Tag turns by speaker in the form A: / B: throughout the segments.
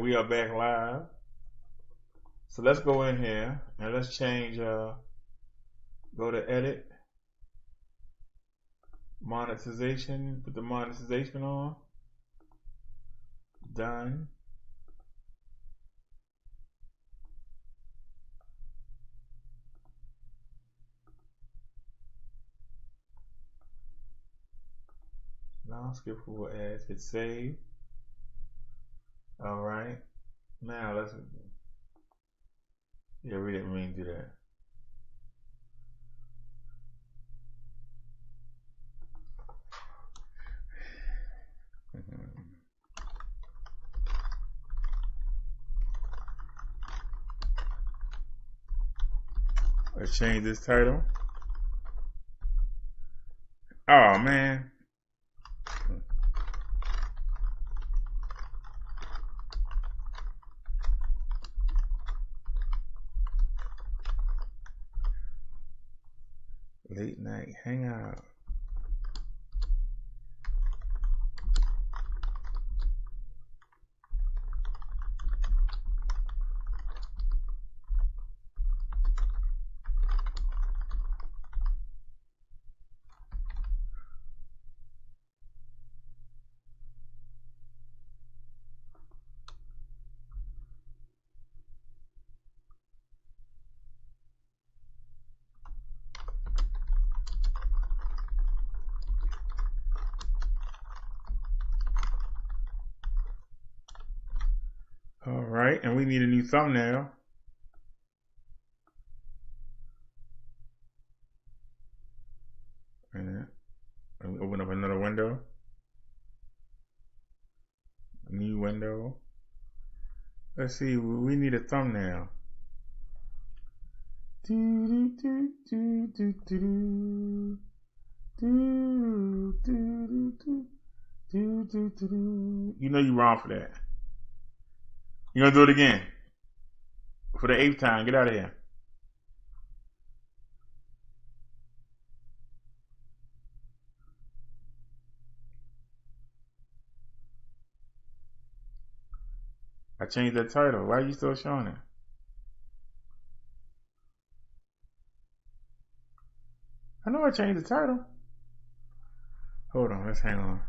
A: we are back live. So let's go in here and let's change, go to edit, monetization, put the monetization on, done. Now skip over ads, hit save. All right, now let's, yeah, we didn't mean to do that. Let's change this title. Oh man. Late night hangout. All right, and we need a new thumbnail. And we open up another window. New window. Let's see, we need a thumbnail. You know you wrong for that. You're gonna do it again. For the 8th time. Get out of here. I changed that title. Why are you still showing it? I know I changed the title. Hold on, let's hang on.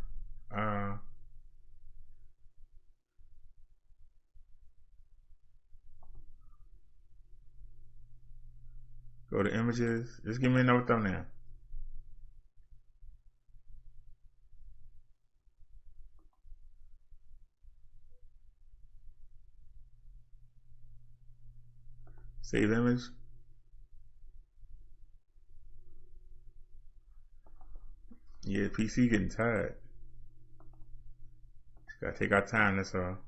A: Go to images. Just give me another thumbnail. Save image. Yeah, PC getting tired. Just gotta take our time, that's all.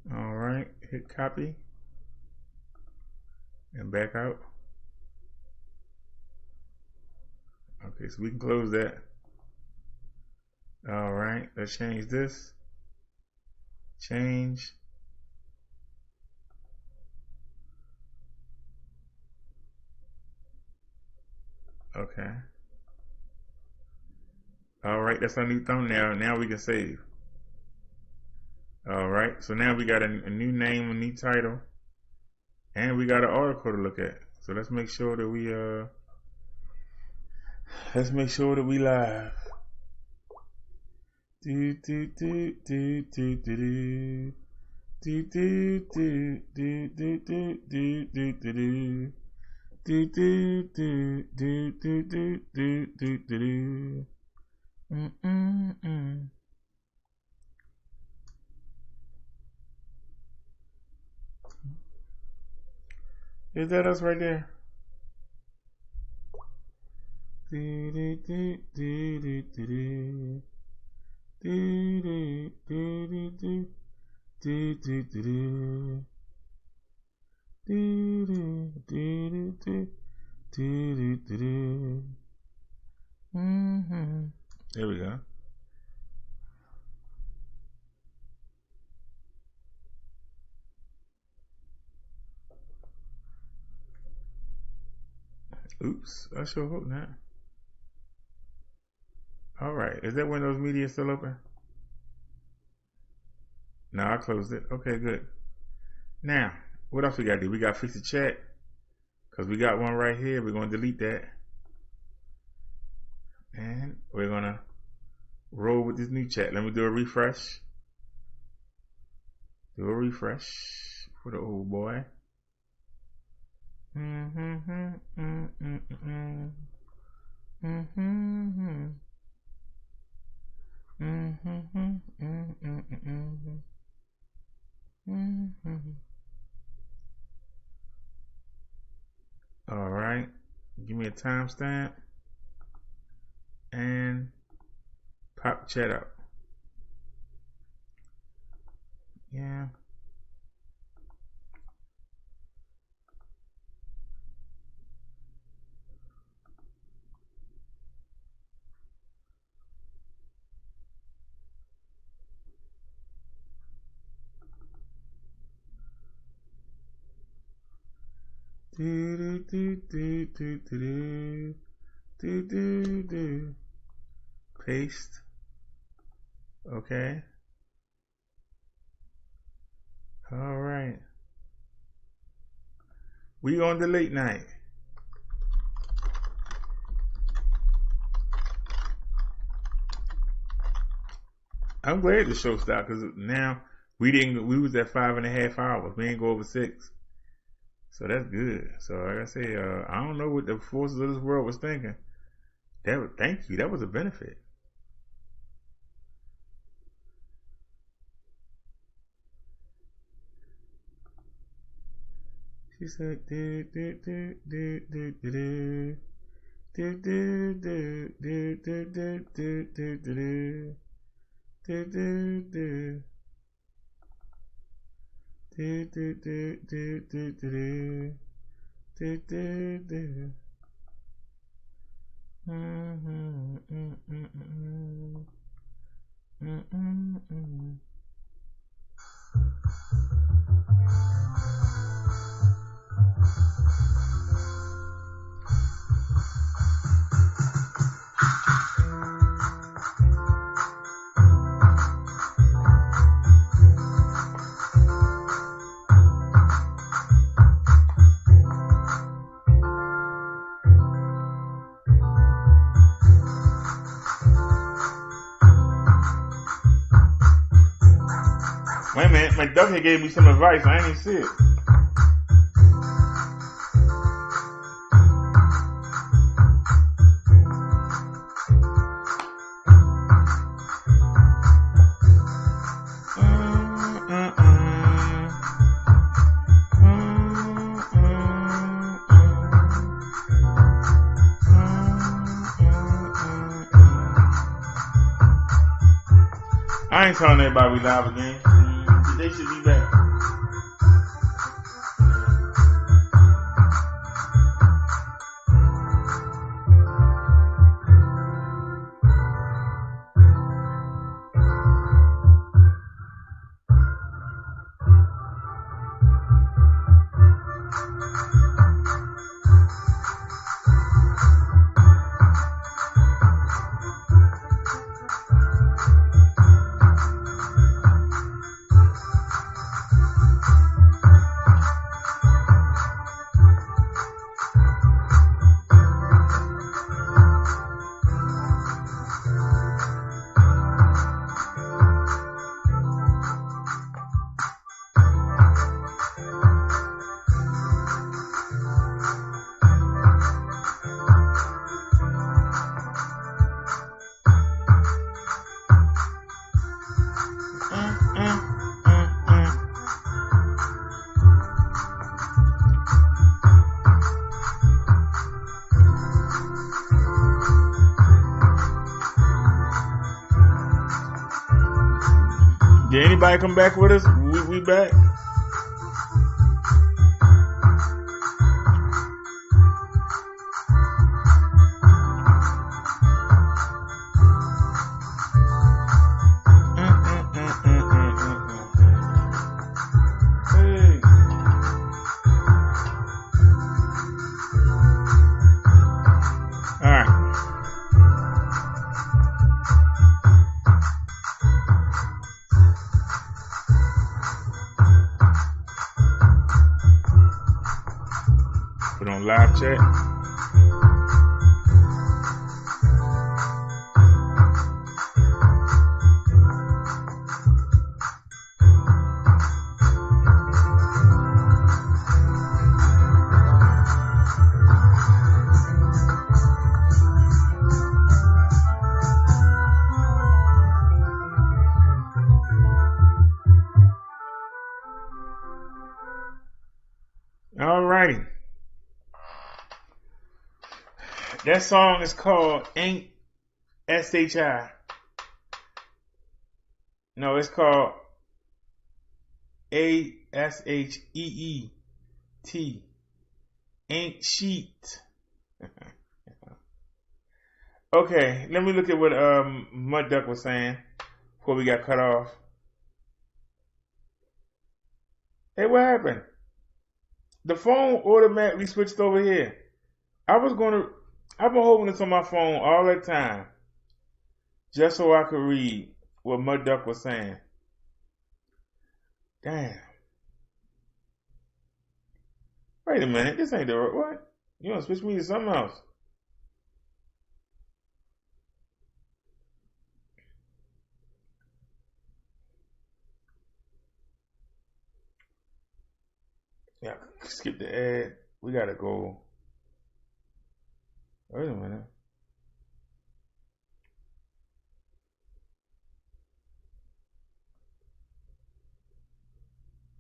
A: All right, hit copy and back out. Okay, so we can close that. All right, let's change this. Change. Okay. All right, that's our new thumbnail. Now we can save. All right, so now we got a new name, a new title, and we got an article to look at. So let's make sure that we live. Is that us right there? Do, do, do, do, do, do. Do, do, do, do, do. Do, do, do, do. Do, do, do, do, do, do, do. There we go. Oops, I sure hope not. Alright, is that Windows Media still open? No, I closed it. Okay, good. Now, what else we gotta do? We gotta fix the chat. Because we got one right here. We're gonna delete that. And we're gonna roll with this new chat. Let me do a refresh. Do a refresh for the old boy. All right, give me a timestamp and pop chat up. Yeah. Do do do do do do do do do. Paste. Okay. All right. We on the late night. I'm glad the show stopped because now we was at 5.5 hours. We ain't go over 6. So that's good. So like I say, I don't know what the forces of this world was thinking. Thank you. That was a benefit. She said, do do do do do do do do do do do do do do do do do do. Do do do do do do do do do. Wait a minute, McDuffie gave me some advice. I ain't even see it. I ain't telling everybody we live again. They should be back. Did anybody come back with us? We back? Hey. All right. Put on live chat. Alrighty. That song is called Ain't S-H-I. No, it's called A-S-H-E-E-T. Ain't Sheet. Okay, let me look at what Mud Duck was saying before we got cut off. Hey, what happened? The phone automatically switched over here. I've been holding this on my phone all that time just so I could read what Mud Duck was saying. Damn. Wait a minute, this ain't the right what? You gonna switch me to something else? Yeah, skip the ad. We gotta go. Wait a minute.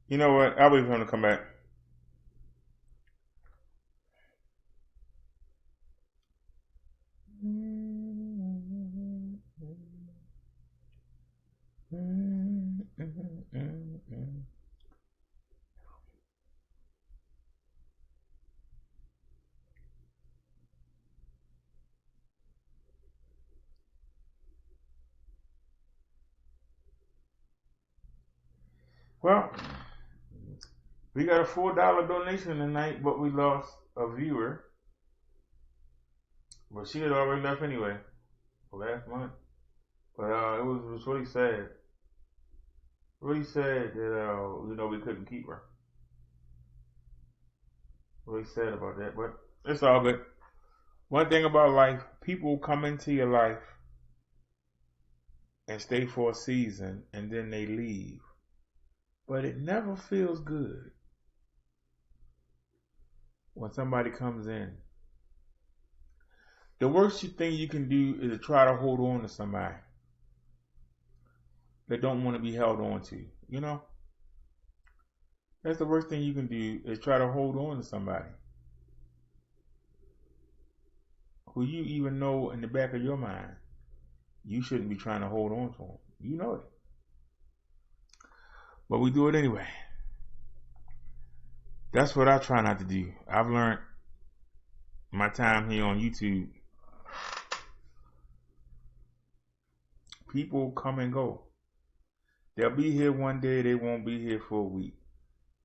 A: You know what? I'll wait for him to come back. Well, we got a $4 donation tonight, but we lost a viewer. But she had already left anyway for last month. But it was really sad. Really sad that we couldn't keep her. Really sad about that, but it's all good. One thing about life, people come into your life and stay for a season and then they leave. But it never feels good when somebody comes in. The worst thing you can do is to try to hold on to somebody that don't want to be held on to. You know? That's the worst thing you can do is try to hold on to somebody who you even know in the back of your mind you shouldn't be trying to hold on to them. You know it. But we do it anyway. That's what I try not to do. I've learned my time here on YouTube. People come and go. They'll be here one day, they won't be here for a week.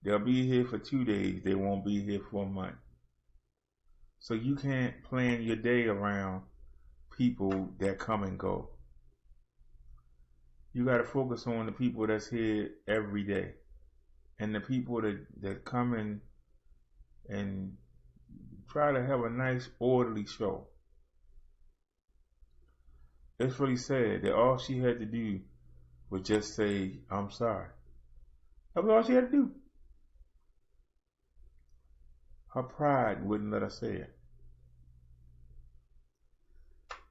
A: They'll be here for 2 days, they won't be here for a month. So you can't plan your day around people that come and go. You got to focus on the people that's here every day. And the people that come in and try to have a nice, orderly show. It's really sad that all she had to do was just say, I'm sorry. That was all she had to do. Her pride wouldn't let her say it.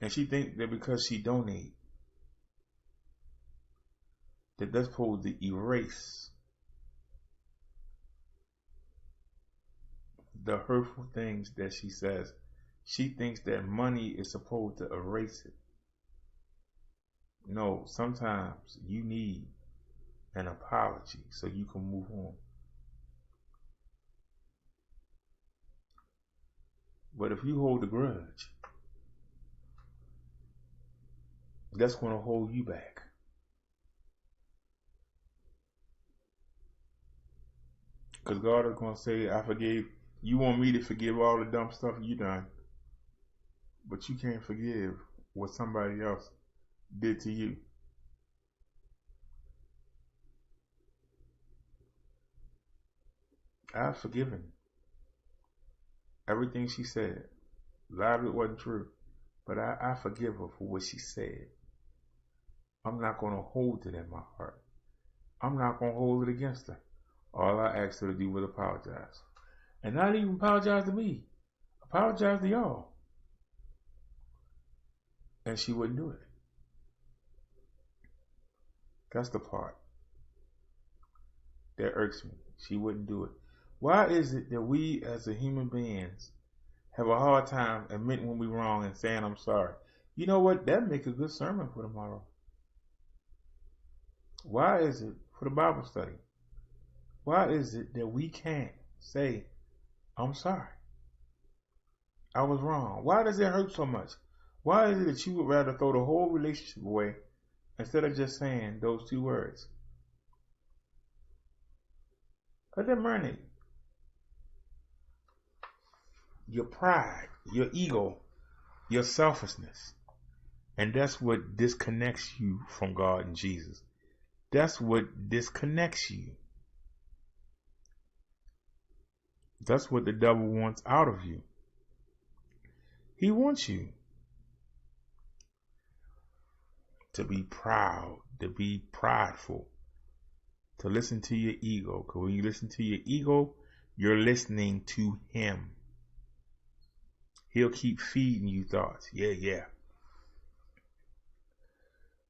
A: And she thinks that because she donate, that's supposed to erase the hurtful things that she says. She thinks that money is supposed to erase it. No, sometimes you need an apology so you can move on. But if you hold a grudge, that's going to hold you back. Because God is going to say, I forgave. You want me to forgive all the dumb stuff you done, but you can't forgive what somebody else did to you. I've forgiven everything she said. A lot of it wasn't true, but I forgive her for what she said. I'm not going to hold it in my heart. I'm not going to hold it against her. All I asked her to do was apologize. And not even apologize to me. Apologize to y'all. And she wouldn't do it. That's the part that irks me. She wouldn't do it. Why is it that we as a human beings have a hard time admitting when we're wrong and saying I'm sorry? You know what? That'd make a good sermon for tomorrow. Why is it for the Bible study? Why is it that we can't say I'm sorry? I was wrong. Why does it hurt so much? Why is it that you would rather throw the whole relationship away instead of just saying those two words? Let that marinate. Your pride, your ego, your selfishness. And that's what disconnects you from God and Jesus. That's what disconnects you. That's what the devil wants out of you. He wants you to be proud, to be prideful, to listen to your ego. Because when you listen to your ego, you're listening to him. He'll keep feeding you thoughts. Yeah.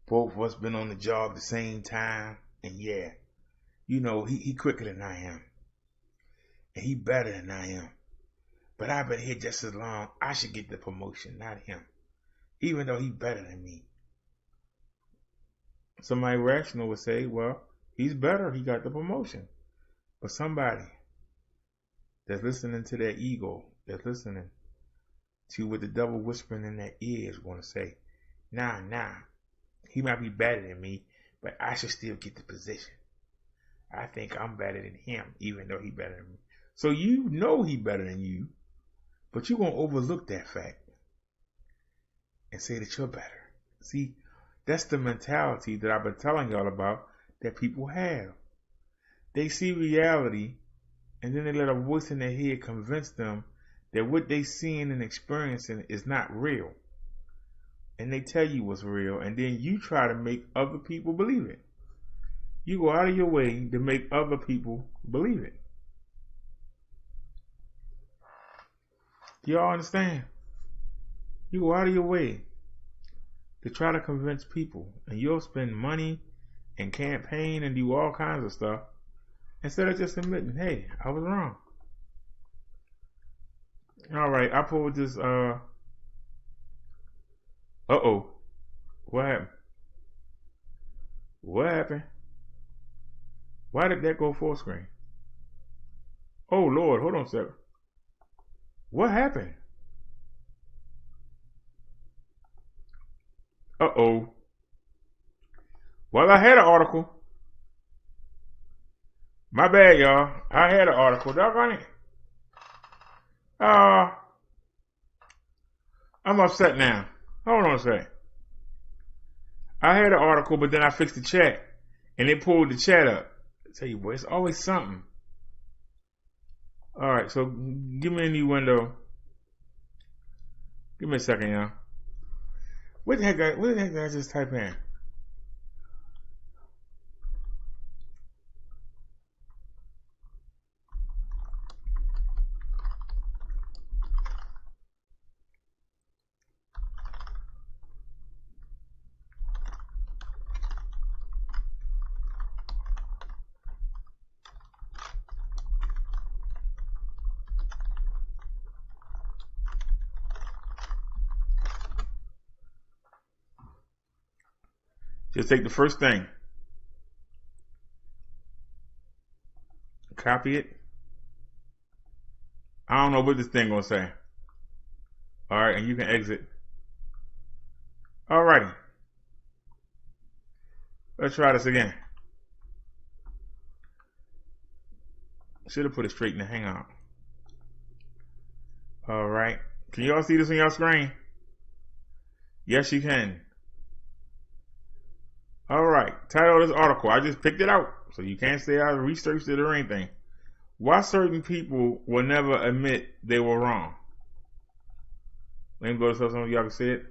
A: Both of us been on the job at the same time. And yeah, you know, he quicker than I am. And he better than I am. But I've been here just as long. I should get the promotion, not him. Even though he's better than me. Somebody rational would say, well, he's better. He got the promotion. But somebody that's listening to their ego, that's listening to what the devil whispering in their ear is going to say, nah. He might be better than me, but I should still get the position. I think I'm better than him, even though he's better than me. So you know he's better than you, but you're going to overlook that fact and say that you're better. See, that's the mentality that I've been telling y'all about that people have. They see reality and then they let a voice in their head convince them that what they seeing and experiencing is not real. And they tell you what's real, and then you try to make other people believe it. You go out of your way to make other people believe it. Do y'all understand? You go out of your way to try to convince people, and you'll spend money and campaign and do all kinds of stuff instead of just admitting, hey, I was wrong. Alright, I pulled this, what happened? What happened? Why did that go full screen? Oh Lord, hold on a second. What happened? Well, I had an article. My bad, y'all. I had an article. Doggone it. I'm upset now. Hold on a second. I had an article, but then I fixed the chat, and it pulled the chat up. I tell you what, it's always something. All right, so give me a new window. Give me a second, y'all. What the heck did I just type in? Just take the first thing. copy it. I don't know what this thing gonna say. Alright, and you can exit. Alrighty. Let's try this again. Should have put it straight in the Hangout. Alright. Can y'all see this on your screen? Yes, you can. Alright. Title of this article. I just picked it out. So you can't say I researched it or anything. Why certain people will never admit they were wrong. Let me go to some of y'all can see it.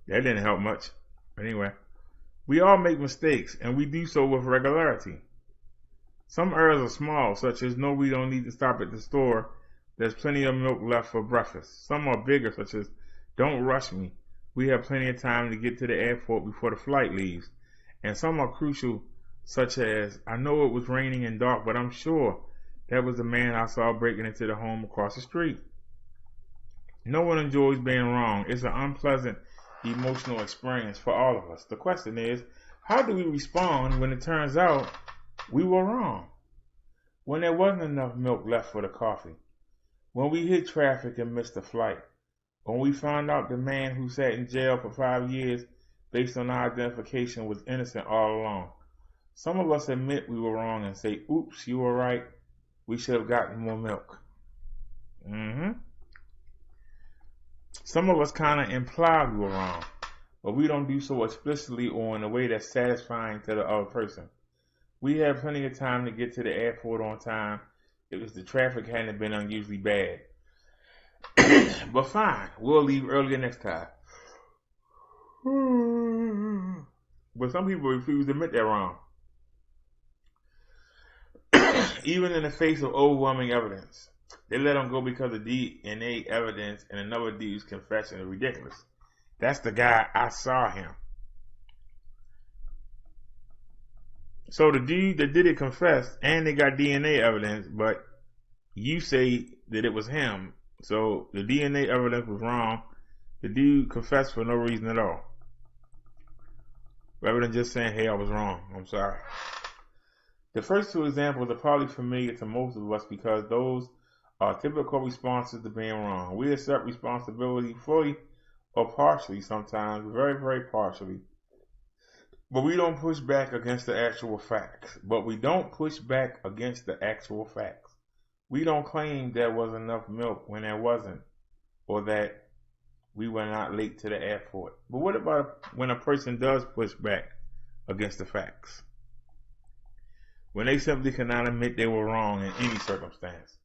A: That didn't help much. Anyway. We all make mistakes, and we do so with regularity. Some errors are small, such as no, we don't need to stop at the store. There's plenty of milk left for breakfast. Some are bigger, such as don't rush me. We have plenty of time to get to the airport before the flight leaves. And some are crucial, such as I know it was raining and dark, but I'm sure that was the man I saw breaking into the home across the street. No one enjoys being wrong. It's an unpleasant emotional experience for all of us. The question is, how do we respond when it turns out we were wrong? When there wasn't enough milk left for the coffee. When we hit traffic and missed the flight. When we found out the man who sat in jail for 5 years based on our identification was innocent all along. Some of us admit we were wrong and say, oops, you were right. We should have gotten more milk. Some of us kind of imply we were wrong, but we don't do so explicitly or in a way that's satisfying to the other person. We have plenty of time to get to the airport on time if the traffic hadn't been unusually bad. But fine, we'll leave earlier next time. But some people refuse to admit they're wrong. Even in the face of overwhelming evidence. They let him go because of DNA evidence and another dude's confession is ridiculous. That's the guy, I saw him. So the dude that did it confessed and they got DNA evidence, but you say that it was him. So the DNA evidence was wrong. The dude confessed for no reason at all. Rather than just saying, hey, I was wrong. I'm sorry. The first two examples are probably familiar to most of us because those are typical responses to being wrong. We accept responsibility fully or partially sometimes, very, very partially. But we don't push back against the actual facts. We don't claim there was enough milk when there wasn't, or that we were not late to the airport. But what about when a person does push back against the facts? When they simply cannot admit they were wrong in any circumstance.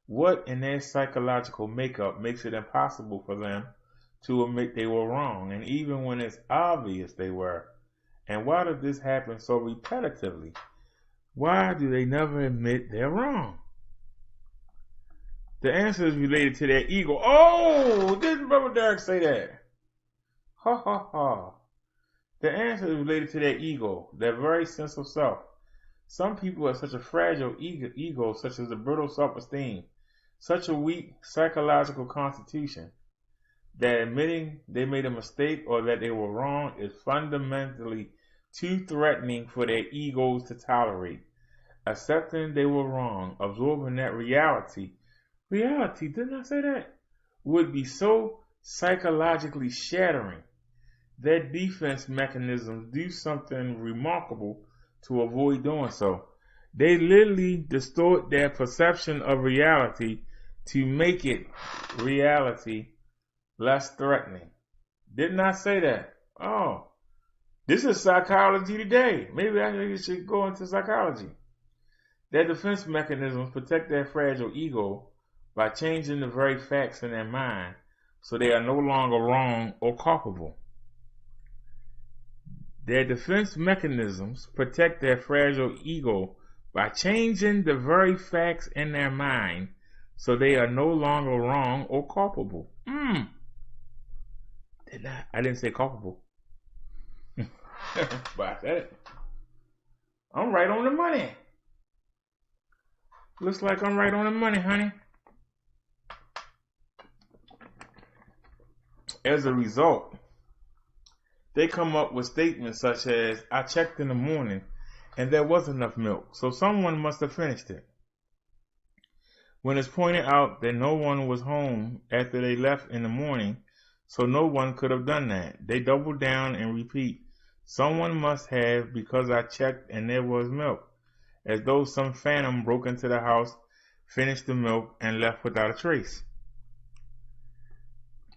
A: What in their psychological makeup makes it impossible for them to admit they were wrong, and even when it's obvious they were? And why does this happen so repetitively? Why do they never admit they're wrong? The answer is related to their ego. Oh, didn't Brother Derrick say that? Ha ha ha. The answer is related to their ego, their very sense of self. Some people have such a fragile ego, such as a brittle self-esteem, such a weak psychological constitution, that admitting they made a mistake or that they were wrong is fundamentally too threatening for their egos to tolerate. Accepting they were wrong, absorbing that reality, didn't I say that? Would be so psychologically shattering. Their defense mechanisms do something remarkable to avoid doing so. They literally distort their perception of reality to make it reality less threatening. Didn't I say that? Oh, this is psychology today. Maybe I should go into psychology. Their defense mechanisms protect their fragile ego by changing the very facts in their mind so they are no longer wrong or culpable. Their defense mechanisms protect their fragile ego by changing the very facts in their mind so they are no longer wrong or culpable. I didn't say culpable. But I said it. I'm right on the money. Looks like I'm right on the money, honey. As a result, they come up with statements such as, I checked in the morning and there was enough milk, so someone must have finished it. When it's pointed out that no one was home after they left in the morning, so no one could have done that, they double down and repeat, someone must have because I checked and there was milk, as though some phantom broke into the house, finished the milk, and left without a trace.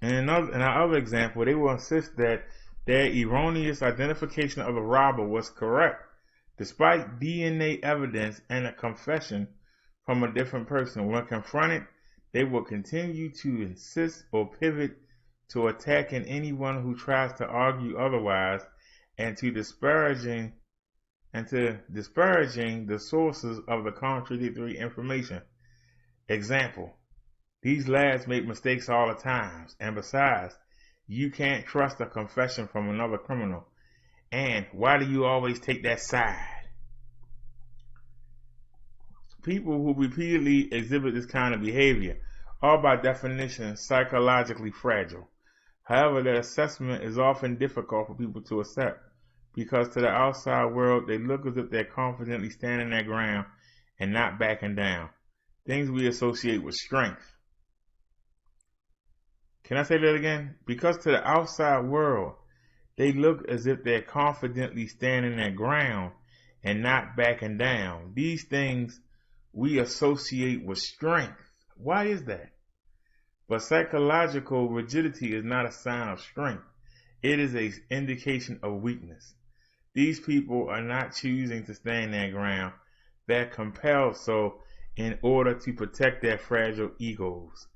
A: In our other example, they will insist that their erroneous identification of the robber was correct, despite DNA evidence and a confession from a different person. When confronted, they will continue to insist or pivot to attacking anyone who tries to argue otherwise and to disparaging the sources of the contradictory information. Example, these lads make mistakes all the time, and besides, you can't trust a confession from another criminal. And why do you always take that side? People who repeatedly exhibit this kind of behavior are by definition psychologically fragile. However, their assessment is often difficult for people to accept, because to the outside world they look as if they're confidently standing their ground and not backing down. Things we associate with strength. Can I say that again? Because to the outside world, they look as if they're confidently standing their ground and not backing down. These things we associate with strength. Why is that? But psychological rigidity is not a sign of strength. It is an indication of weakness. These people are not choosing to stand their ground. They're compelled so in order to protect their fragile egos.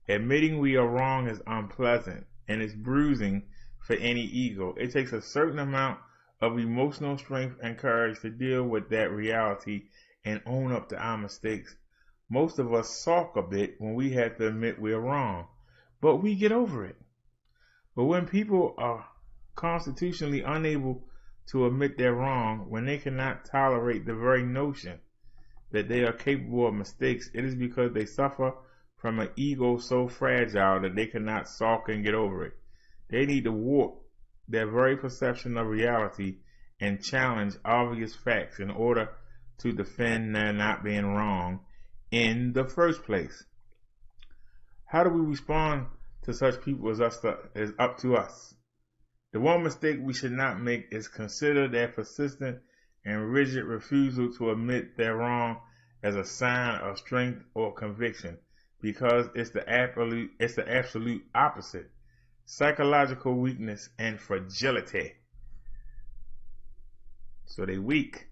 A: Admitting we are wrong is unpleasant and is bruising for any ego. It takes a certain amount of emotional strength and courage to deal with that reality and own up to our mistakes. Most of us sulk a bit when we have to admit we're wrong, but we get over it. But when people are constitutionally unable to admit they're wrong, when they cannot tolerate the very notion that they are capable of mistakes, it is because they suffer from an ego so fragile that they cannot sulk and get over it. They need to warp their very perception of reality and challenge obvious facts in order to defend their not being wrong in the first place. How do we respond to such people is up to us. The one mistake we should not make is consider their persistent and rigid refusal to admit they're wrong as a sign of strength or conviction, because it's the absolute opposite: psychological weakness and fragility. So they weak.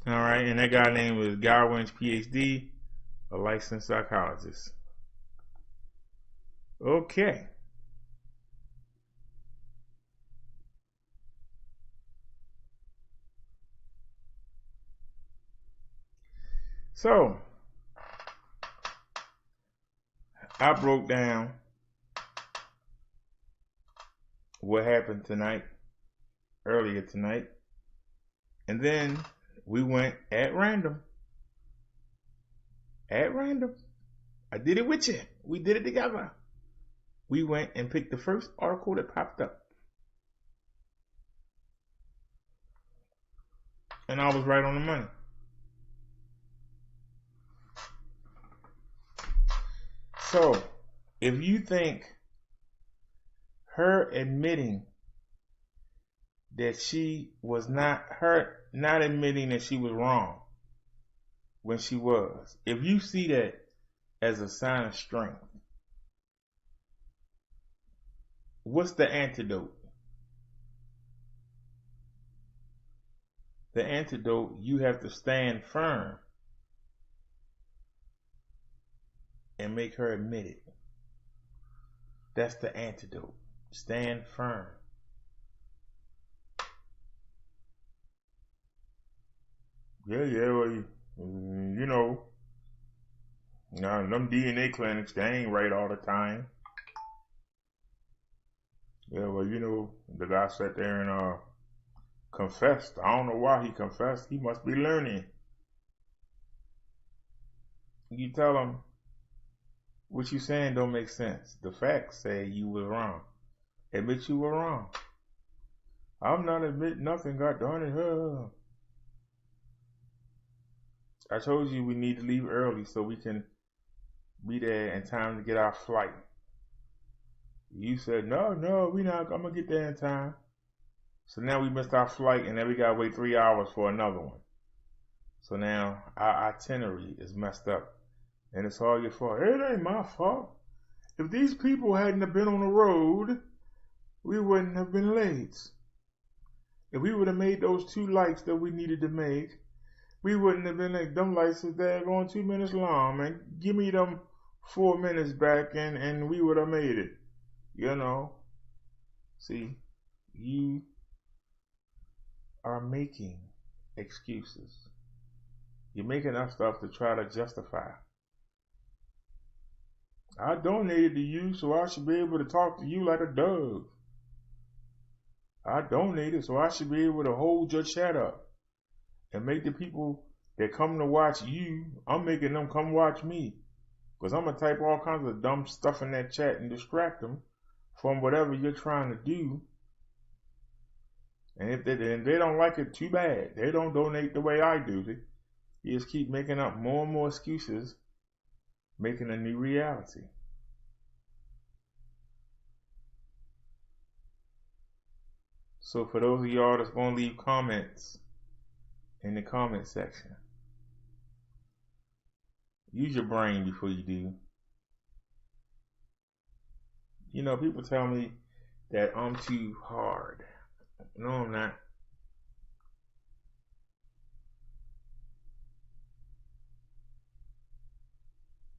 A: All right, and that guy name was Godwin's PhD, a licensed psychologist. Okay. So, I broke down what happened earlier tonight, and then we went at random. I did it with you. We did it together. We went and picked the first article that popped up. And I was right on the money. So, if you think her admitting that she was not admitting that she was wrong when she was, if you see that as a sign of strength, what's the antidote? The antidote, you have to stand firm and make her admit it. That's the antidote. Stand firm. Yeah, well, you know, now them DNA clinics, they ain't right all the time. Yeah, well, you know, the guy sat there and confessed. I don't know why he confessed. He must be learning. You tell him, what you saying don't make sense. The facts say you was wrong. Admit you were wrong. I'm not admitting nothing, god darn it. I told you we need to leave early so we can be there in time to get our flight. You said, no, we not, I'm gonna get there in time. So now we missed our flight and then we gotta wait 3 hours for another one. So now our itinerary is messed up. And it's all your fault. It ain't my fault. If these people hadn't have been on the road, we wouldn't have been late. If we would have made those 2 lights that we needed to make, we wouldn't have been late. Them lights is there going 2 minutes long, man. Give me them 4 minutes back and we would have made it. You know. See, you are making excuses. You're making up stuff to try to justify. I donated to you, so I should be able to talk to you like a dove. I donated, so I should be able to hold your chat up and make the people that come to watch you, I'm making them come watch me. Because I'm going to type all kinds of dumb stuff in that chat and distract them from whatever you're trying to do. And if they don't like it, too bad. They don't donate the way I do. You just keep making up more and more excuses, making a new reality. So for those of y'all that's going to leave comments in the comment section, use your brain before you do. You know, people tell me that I'm too hard. No, I'm not.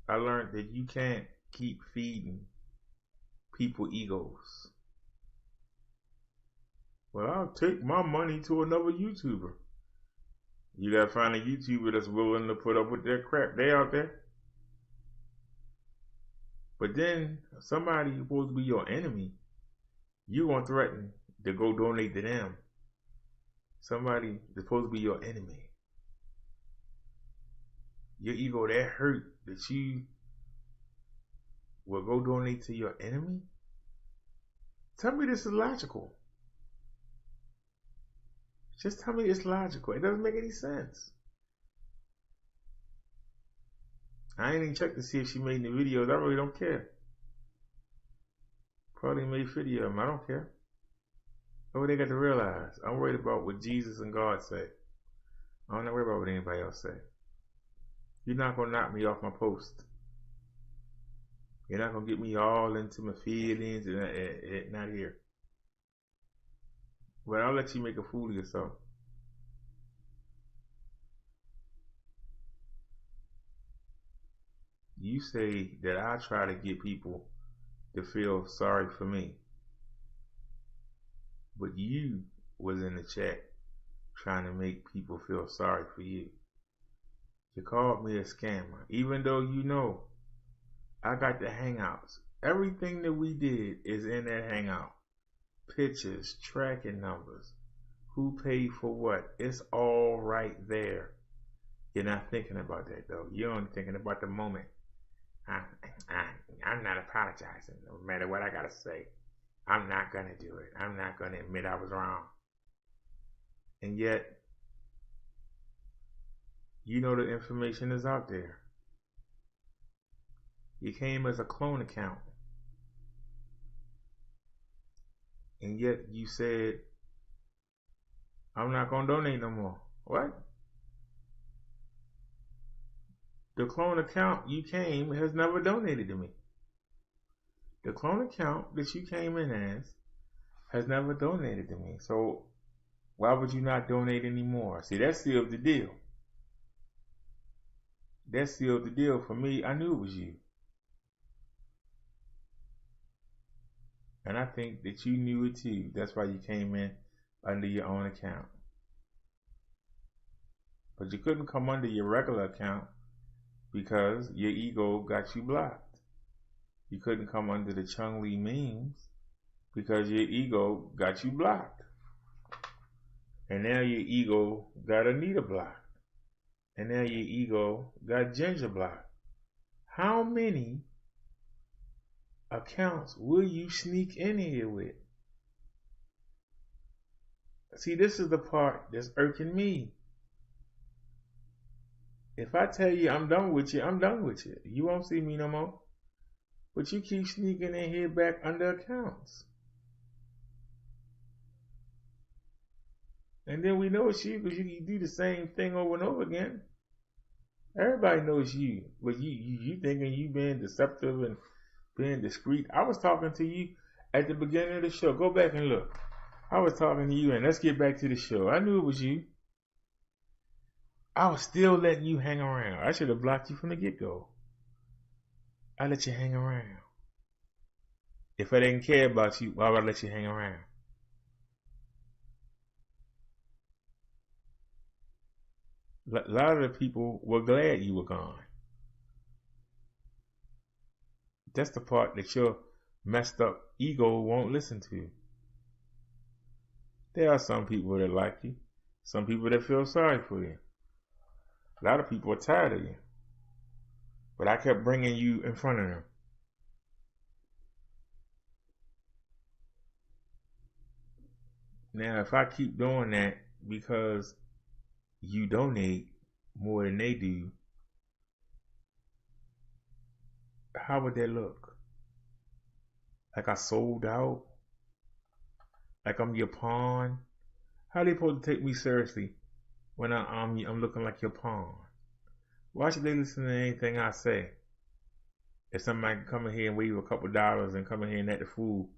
A: I learned that you can't keep feeding people egos. Well, I'll take my money to another YouTuber. You gotta find a YouTuber that's willing to put up with their crap. They out there. But then somebody who's supposed to be your enemy, you gonna threaten to go donate to them. Somebody that's supposed to be your enemy. Your ego that hurt that you will go donate to your enemy? Tell me this is logical. Just tell me it's logical. It doesn't make any sense. I ain't even checked to see if she made any videos. I really don't care. Probably made video of them. I don't care. That's what they got to realize. I'm worried about what Jesus and God say. I'm not worried about what anybody else say. You're not going to knock me off my post. You're not going to get me all into my feelings and not here. But I'll let you make a fool of yourself. You say that I try to get people to feel sorry for me. But you was in the chat trying to make people feel sorry for you. You called me a scammer, even though you know I got the Hangouts. Everything that we did is in that Hangout. Pictures, tracking numbers, who paid for what. It's all right there. You're not thinking about that though. You're only thinking about the moment. I'm not apologizing, no matter what I gotta say. I'm not gonna do it. I'm not gonna admit I was wrong. And yet, you know the information is out there. You came as a clone account. And yet you said, I'm not going to donate no more. What? The clone account you came has never donated to me. The clone account that you came in as has never donated to me. So why would you not donate anymore? See, that sealed the deal. That sealed the deal for me. I knew it was you. And I think that you knew it too. That's why you came in under your own account. But you couldn't come under your regular account because your ego got you blocked. You couldn't come under the Chung Lee memes because your ego got you blocked. And now your ego got Anita blocked. And now your ego got Ginger blocked. How many accounts will you sneak in here with? See, this is the part that's irking me. If I tell you I'm done with you, I'm done with you. You won't see me no more. But you keep sneaking in here back under accounts. And then we know it's you because you do the same thing over and over again. Everybody knows you, but you thinking you being deceptive and being discreet. I was talking to you at the beginning of the show. Go back and look. I was talking to you, and let's get back to the show. I knew it was you. I was still letting you hang around. I should have blocked you from the get-go. I let you hang around. If I didn't care about you, why would I let you hang around? A lot of the people were glad you were gone. That's the part that your messed up ego won't listen to. There are some people that like you, some people that feel sorry for you. A lot of people are tired of you. But I kept bringing you in front of them. Now, if I keep doing that because you donate more than they do, how would that look? Like I sold out? Like I'm your pawn? How are they supposed to take me seriously when I'm looking like your pawn? Why should they listen to anything I say? If somebody can come in here and wave a couple dollars and come in here and act the fool,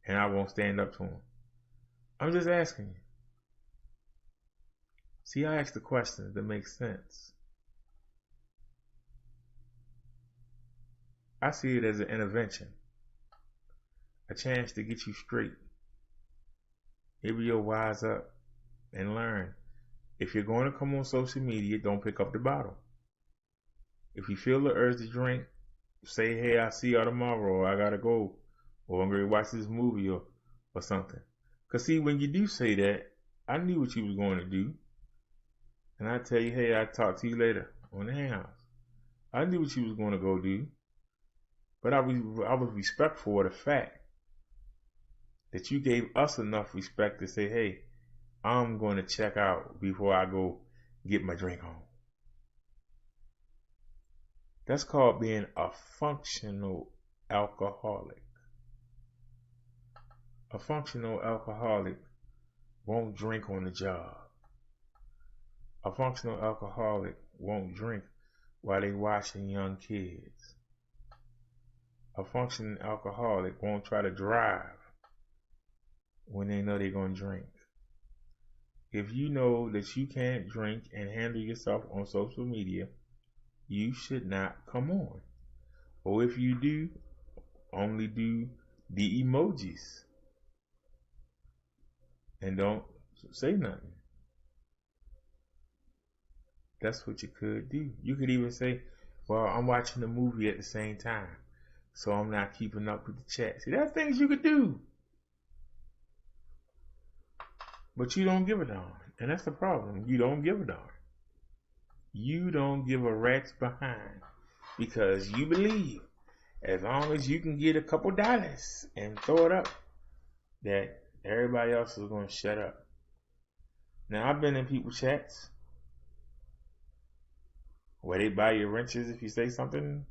A: and I won't stand up to them. I'm just asking you. See, I ask the questions that make sense. I see it as an intervention, a chance to get you straight. Maybe you'll wise up and learn. If you're going to come on social media, don't pick up the bottle. If you feel the urge to drink, say, hey, I'll see y'all tomorrow, or I gotta go, or I'm going to watch this movie or something. Because see, when you do say that, I knew what you was going to do. And I tell you, hey, I'll talk to you later on the Hangout. I knew what you was going to go do. But I was respectful of the fact that you gave us enough respect to say, hey, I'm going to check out before I go get my drink on. That's called being a functional alcoholic. A functional alcoholic won't drink on the job. A functional alcoholic won't drink while they watching young kids. A functioning alcoholic won't try to drive when they know they're going to drink. If you know that you can't drink and handle yourself on social media, you should not come on. Or if you do, only do the emojis. And don't say nothing. That's what you could do. You could even say, well, I'm watching the movie at the same time, so I'm not keeping up with the chat. See, that's things you could do. But you don't give a darn. And that's the problem. You don't give a darn. You don't give a rat's behind. Because you believe as long as you can get a couple dollars and throw it up, that everybody else is going to shut up. Now, I've been in people chats where they buy your wrenches if you say something.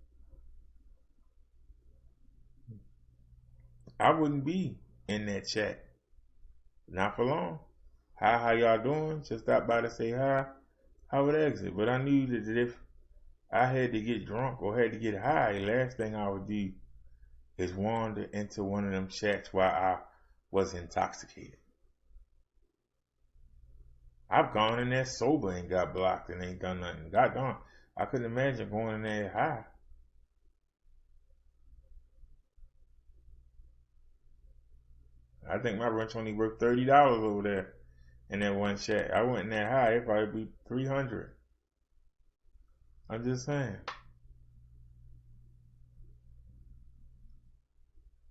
A: I wouldn't be in that chat. Not for long. Hi, how y'all doing? Just stop by to say hi. I would exit. But I knew that if I had to get drunk or had to get high, the last thing I would do is wander into one of them chats while I was intoxicated. I've gone in there sober and got blocked and ain't done nothing. God darn, I couldn't imagine going in there high. I think my wrench only worth $30 over there in that one chat. I went in there high, it'd probably be $300. I'm just saying.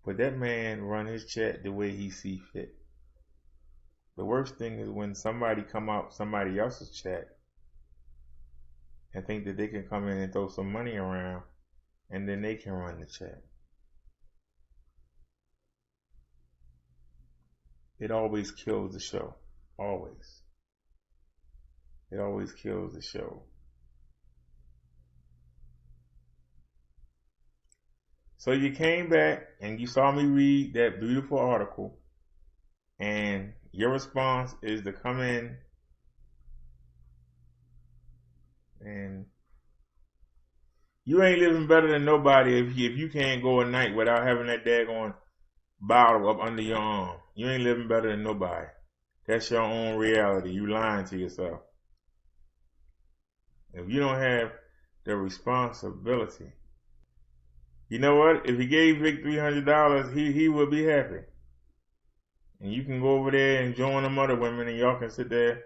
A: But that man run his chat the way he see fit. The worst thing is when somebody come out somebody else's chat and think that they can come in and throw some money around and then they can run the chat. It always kills the show. Always. It always kills the show. So you came back and you saw me read that beautiful article, and your response is to come in and you ain't living better than nobody if you can't go a night without having that daggone bottle up under your arm. You ain't living better than nobody. That's your own reality. You lying to yourself. If you don't have the responsibility, you know what? If he gave Vic $300, he would be happy. And you can go over there and join them other women, and y'all can sit there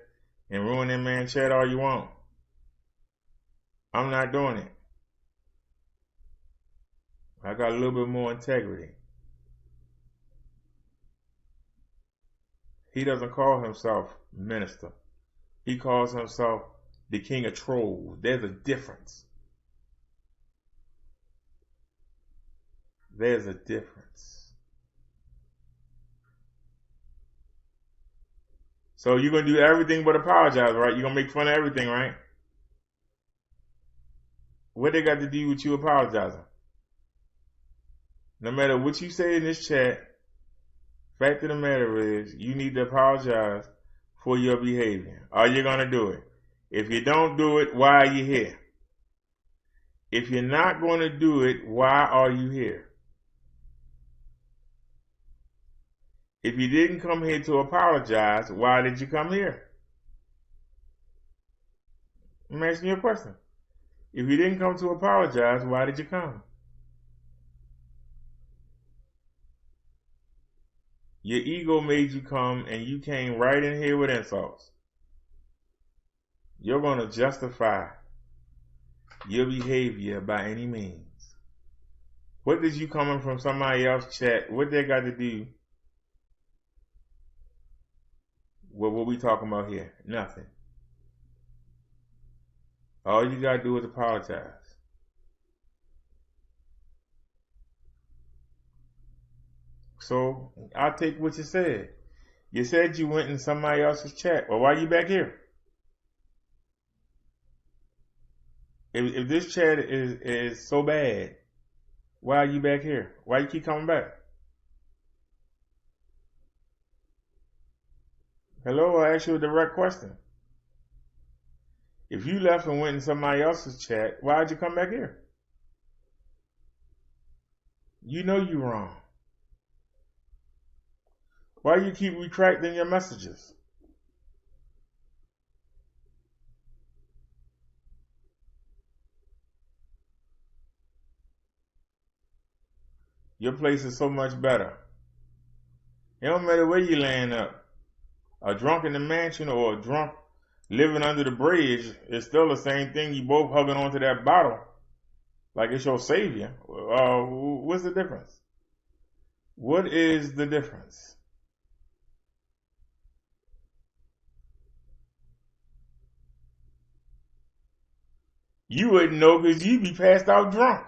A: and ruin that man's chat all you want. I'm not doing it. I got a little bit more integrity. He doesn't call himself minister. He calls himself the king of trolls. There's a difference. There's a difference. So you're going to do everything but apologize, right? You're going to make fun of everything, right? What they got to do with you apologizing? No matter what you say in this chat, fact of the matter is you need to apologize for your behavior. Are you going to do it? If you don't do it, why are you here? If you're not going to do it, why are you here? If you didn't come here to apologize, why did you come here? I'm asking you a question. If you didn't come to apologize, why did you come? Your ego made you come, and you came right in here with insults. You're going to justify your behavior by any means. What did you coming from somebody else's chat? What they got to do with what we talking about here? Nothing. All you got to do is apologize. So I'll take what you said. You said you went in somebody else's chat. Well, why are you back here? If this chat is so bad, why are you back here? Why you keep coming back? Hello, I asked you a direct question. If you left and went in somebody else's chat, why'd you come back here? You know you're wrong. Why you keep retracting your messages? Your place is so much better. It don't matter where you land up. A drunk in the mansion or a drunk living under the bridge is still the same thing. You both hugging onto that bottle like it's your savior. What's the difference? What is the difference? You wouldn't know because you'd be passed out drunk.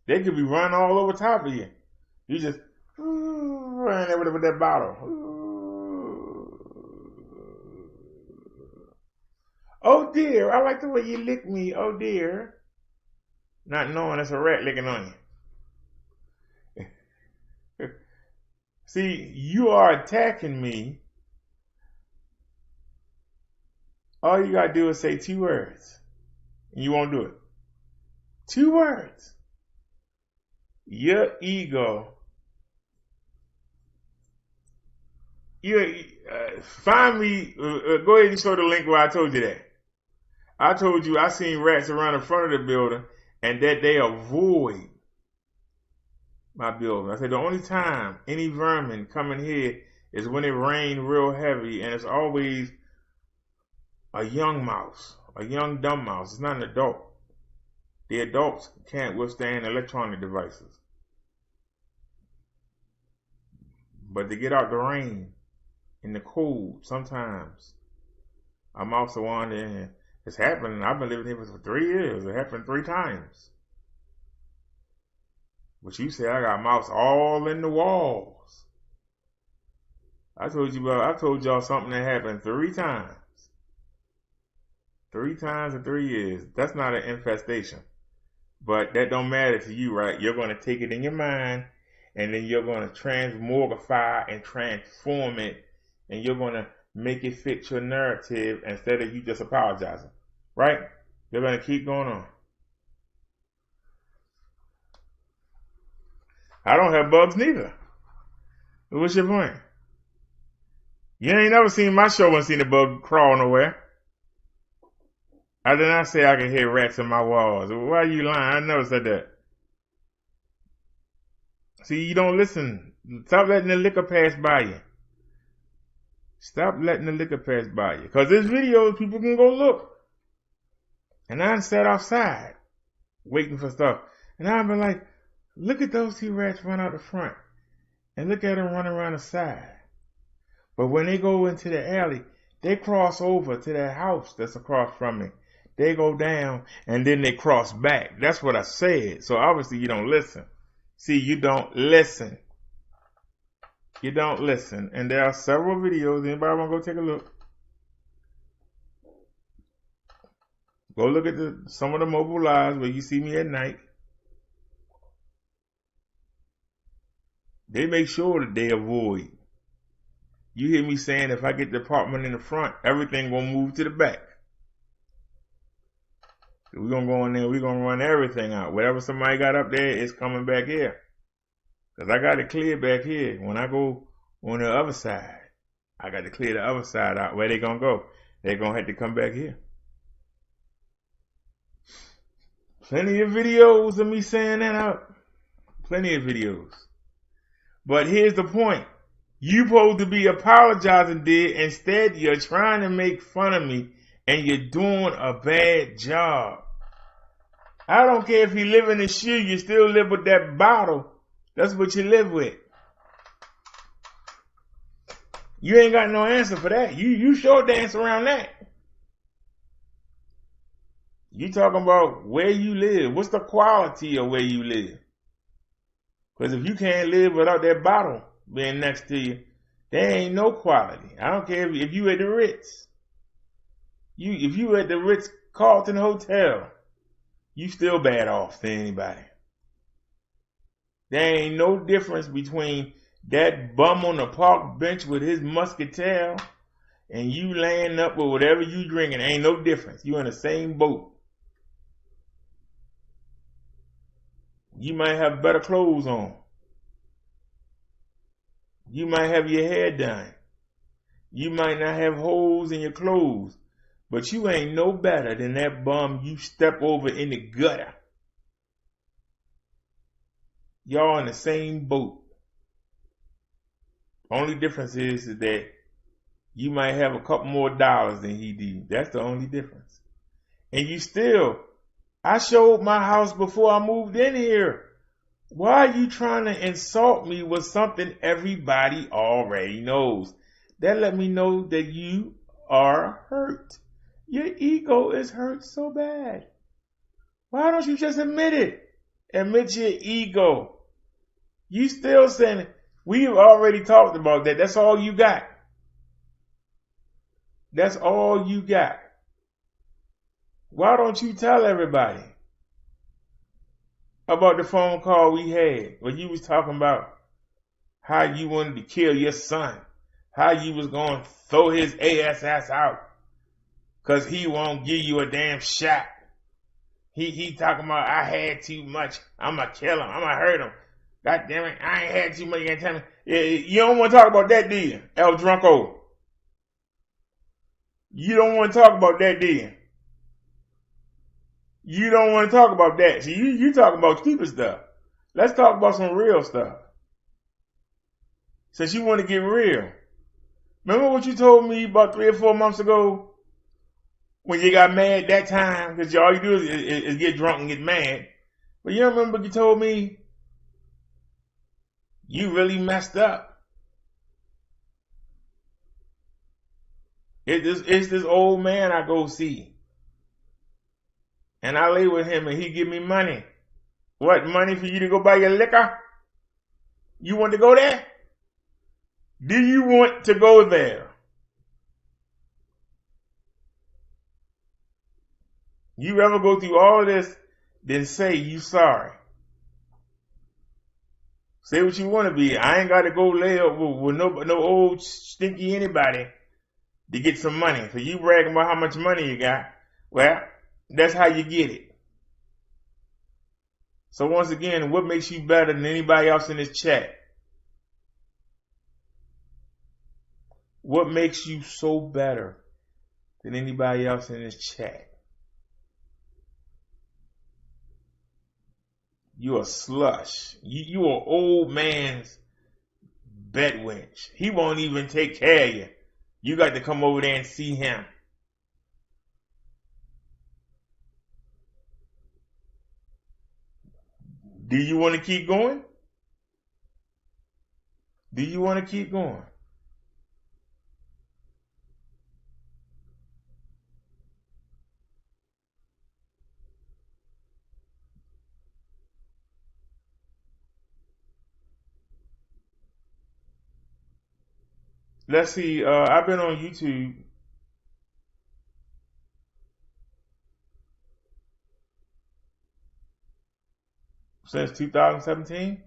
A: They could be running all over top of you. You just running there with that bottle. Oh dear, I like the way you lick me. Oh dear. Not knowing it's a rat licking on you. See, you are attacking me. All you gotta do is say 2 words. And you won't do it. 2 words. Your ego. Find me. Go ahead and show the link where I told you that. I told you I seen rats around the front of the building and that they avoid my building. I said the only time any vermin come in here is when it rains real heavy, and it's always a young mouse, a young dumb mouse. It's not an adult. The adults can't withstand electronic devices. But to get out the rain in the cold, sometimes a mouse will wander in. It's happened. I've been living here for 3 years. It happened 3 times. But you say I got mouse all in the walls. I told y'all something that happened 3 times. 3 times in 3 years. That's not an infestation. But that don't matter to you, right? You're going to take it in your mind, and then you're going to transmogrify and transform it, and you're going to make it fit your narrative instead of you just apologizing, right? You're going to keep going on. I don't have bugs neither. What's your point? You ain't never seen my show and seen a bug crawl nowhere. I did not say I could hear rats in my walls. Why are you lying? I never said that. See, you don't listen. Stop letting the liquor pass by you. Stop letting the liquor pass by you. Because there's videos people can go look. And I sat outside waiting for stuff. And I've been like, look at those 2 rats run out the front. And look at them run around the side. But when they go into the alley, they cross over to that house that's across from me. They go down and then they cross back. That's what I said. So obviously you don't listen. See, you don't listen. You don't listen. And there are several videos. Anybody want to go take a look? Go look at some of the mobile lives where you see me at night. They make sure that they avoid. You hear me saying if I get the apartment in the front, everything gonna move to the back. We're gonna go in there, we're gonna run everything out. Whatever somebody got up there is coming back here. Because I got it clear back here. When I go on the other side, I got to clear the other side out. Where they gonna go? They're gonna have to come back here. Plenty of videos of me saying that out. Plenty of videos. But here's the point. You supposed to be apologizing, dear. Instead, you're trying to make fun of me and you're doing a bad job. I don't care if you live in a shoe, you still live with that bottle. That's what you live with. You ain't got no answer for that. You sure dance around that. You talking about where you live. What's the quality of where you live? Because if you can't live without that bottle being next to you, there ain't no quality. I don't care if you at the Ritz. If you at the Ritz-Carlton Hotel, you still bad off to anybody. There ain't no difference between that bum on the park bench with his muscatel and you laying up with whatever you drinking. Ain't no difference. You in the same boat. You might have better clothes on. You might have your hair done. You might not have holes in your clothes. But you ain't no better than that bum you step over in the gutter. Y'all in the same boat. Only difference is that you might have a couple more dollars than he did. That's the only difference. And you still, I showed my house before I moved in here. Why are you trying to insult me with something everybody already knows? That let me know that you are hurt. Your ego is hurt so bad. Why don't you just admit it? Admit your ego. You still saying, we've already talked about that. That's all you got. That's all you got. Why don't you tell everybody about the phone call we had where you was talking about how you wanted to kill your son, how you was going to throw his ass out because he won't give you a damn shot. He talking about, I had too much. I'm going to kill him. I'm going to hurt him. God damn it. I ain't had too much. You can't tell me. You don't want to talk about that, do you? El Drunko. You don't want to talk about that, do you? You don't want to talk about that. See, you talking about stupid stuff. Let's talk about some real stuff. Since you want to get real. Remember what you told me about 3 or 4 months ago? When you got mad that time, because all you do is get drunk and get mad. But you don't remember what you told me? You really messed up. It's this old man I go see. And I lay with him and he give me money. What, money for you to go buy your liquor? You want to go there? Do you want to go there? You ever go through all this, then say you sorry? Say what you want to be. I ain't got to go lay up with no old stinky anybody to get some money. So you bragging about how much money you got. Well, that's how you get it. So once again, what makes you better than anybody else in this chat? What makes you so better than anybody else in this chat? You a slush. You an old man's bed wench. He won't even take care of you. You got to come over there and see him. Do you want to keep going? Do you want to keep going? Let's see. I've been on YouTube since 2017.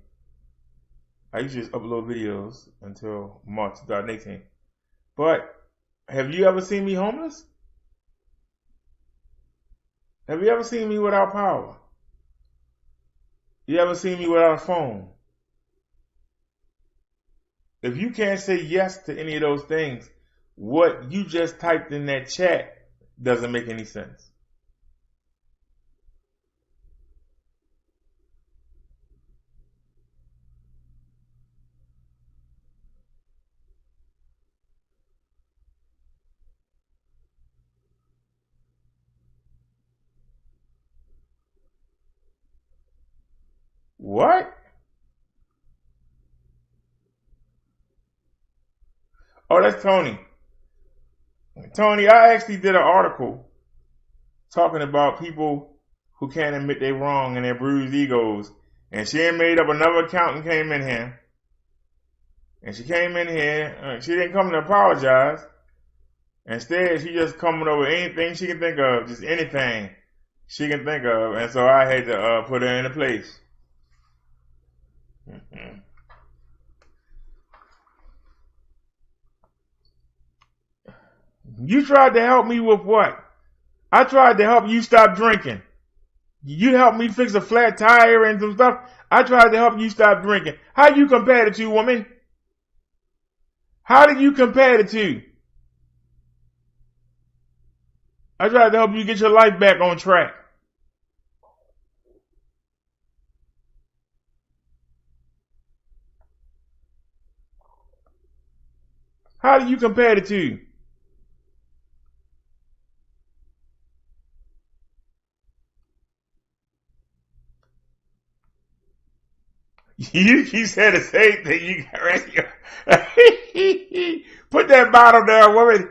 A: I usually just upload videos until March 2018. But have you ever seen me homeless? Have you ever seen me without power? You ever seen me without a phone? If you can't say yes to any of those things, what you just typed in that chat doesn't make any sense. What? Oh, that's Tony. Tony, I actually did an article talking about people who can't admit they're wrong and their bruised egos. And she ain't made up another account and came in here. And she came in here. She didn't come to apologize. Instead, she just coming over anything she can think of. Just anything she can think of. And so I had to put her into place. You tried to help me with what? I tried to help you stop drinking. You helped me fix a flat tire and some stuff. I tried to help you stop drinking. How you compare the two, woman? How did you compare the two? I tried to help you get your life back on track. How do you compare the two? You said the same thing. You got right. Put that bottle down, woman.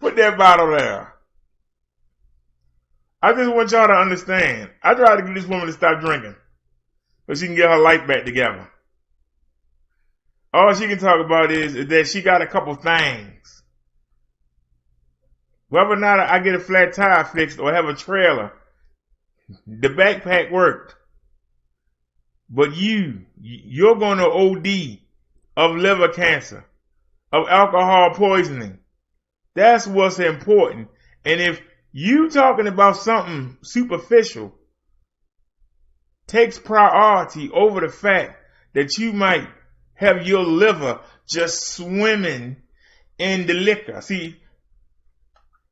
A: Put that bottle there. I just want y'all to understand. I tried to get this woman to stop drinking so she can get her life back together. All she can talk about is that she got a couple things. Whether or not I get a flat tire fixed or have a trailer, the backpack worked. But you're going to OD of liver cancer, of alcohol poisoning. That's what's important. And if you talking about something superficial takes priority over the fact that you might have your liver just swimming in the liquor. See,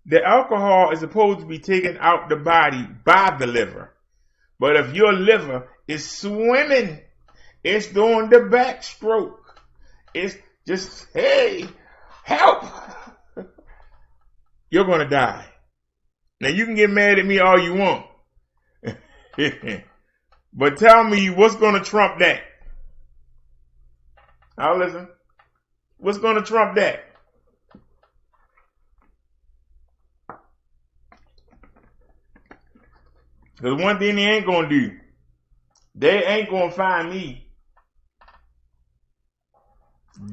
A: the alcohol is supposed to be taken out the body by the liver. But if your liver is swimming, it's doing the backstroke. It's just, hey, help. You're going to die. Now you can get mad at me all you want. But tell me what's going to trump that. I'll listen. What's going to trump that? Because one thing they ain't going to do, They ain't gonna find me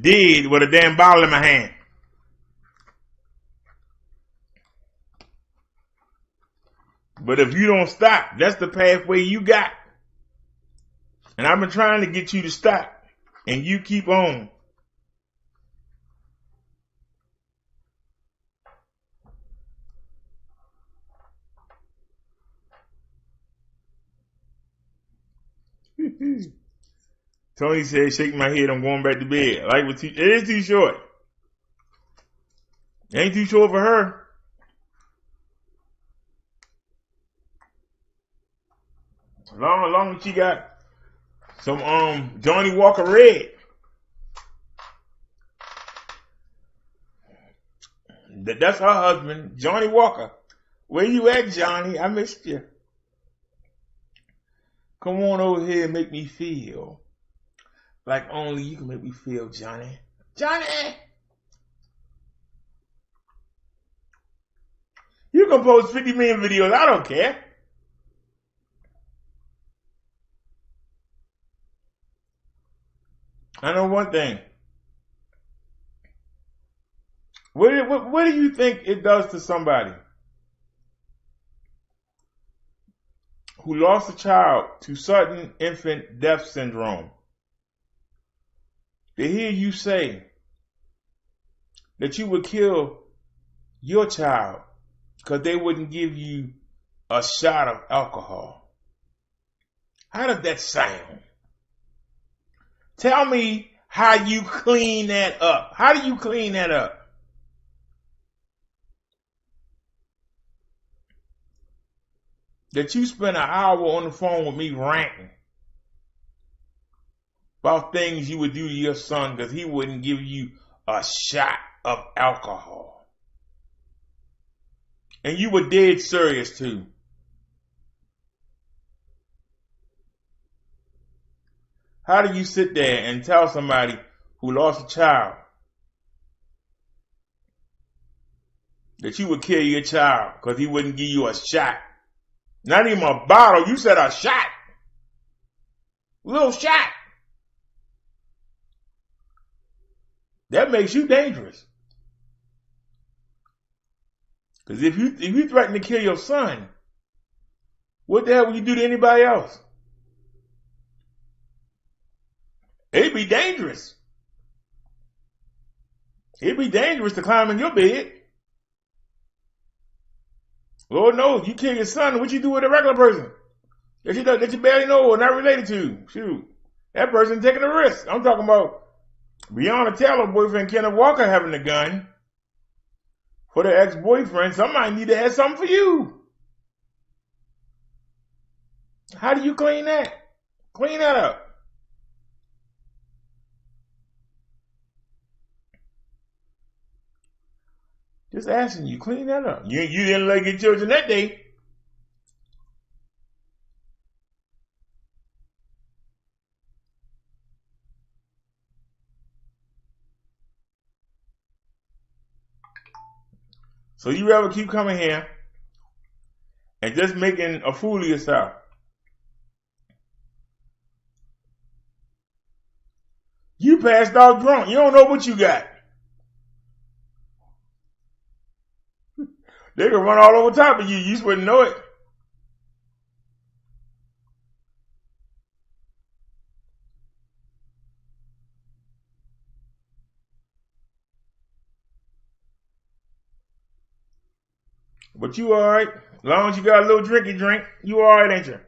A: dead with a damn bottle in my hand. But if you don't stop, that's the pathway you got. And I've been trying to get you to stop. And you keep on. Tony said, shake my head, I'm going back to bed. Like it is too short. It ain't too short for her. Long as she got some Johnny Walker Red. That's her husband, Johnny Walker. Where you at, Johnny? I missed you. Come on over here and make me feel like only you can make me feel, Johnny. Johnny! You can post 50 million videos. I don't care. I know one thing. What do you think it does to somebody who lost a child to sudden infant death syndrome to hear you say that you would kill your child because they wouldn't give you a shot of alcohol? How does that sound? Tell me how you clean that up. How do you clean that up? That you spent an hour on the phone with me ranting about things you would do to your son because he wouldn't give you a shot of alcohol. And you were dead serious too. How do you sit there and tell somebody who lost a child that you would kill your child because he wouldn't give you a shot? Not even a bottle. You said a shot. A little shot. That makes you dangerous. Because if you threaten to kill your son, what the hell would you do to anybody else? It'd be dangerous. It'd be dangerous to climb in your bed. Lord knows, you kill your son, what you do with a regular person that you barely know or not related to? Shoot, that person taking a risk. I'm talking about Breonna Taylor boyfriend Kenneth Walker having a gun for the ex-boyfriend. Somebody need to have something for you. How do you clean that? Clean that up. Just asking you, clean that up. You didn't let your children that day. So you rather keep coming here and just making a fool of yourself. You passed out drunk. You don't know what you got. They can run all over top of you. You just wouldn't know it. But you alright. As long as you got a little drinky drink, you alright, ain't you?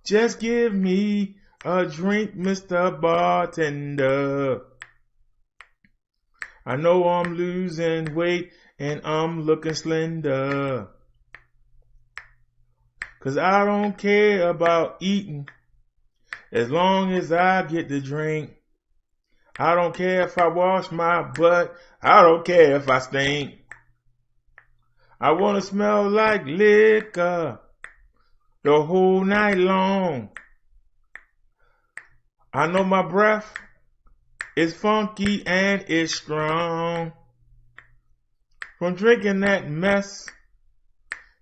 A: Just give me a drink, Mr. Bartender. I know I'm losing weight and I'm looking slender. 'Cause I don't care about eating as long as I get the drink. I don't care if I wash my butt. I don't care if I stink. I want to smell like liquor the whole night long. I know my breath is funky and it's strong from drinking that mess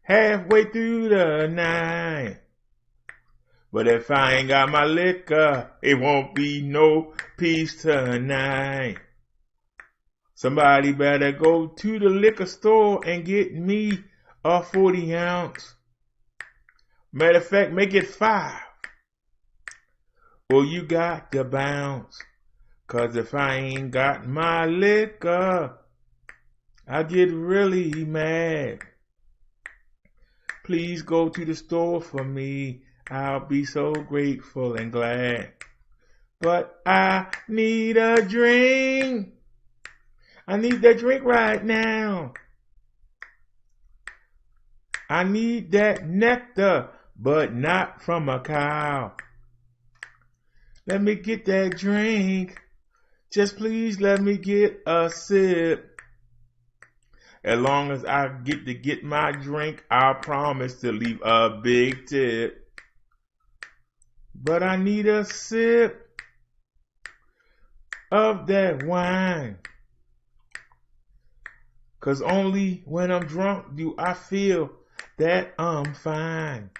A: halfway through the night. But if I ain't got my liquor, it won't be no peace tonight. Somebody better go to the liquor store and get me a 40 ounce. Matter of fact, make it 5. Well, you got to bounce. 'Cause if I ain't got my liquor, I get really mad. Please go to the store for me. I'll be so grateful and glad. But I need a drink. I need that drink right now. I need that nectar, but not from a cow. Let me get that drink. Just please let me get a sip. As long as I get my drink, I promise to leave a big tip. But I need a sip of that wine. 'Cause only when I'm drunk do I feel that I'm fine.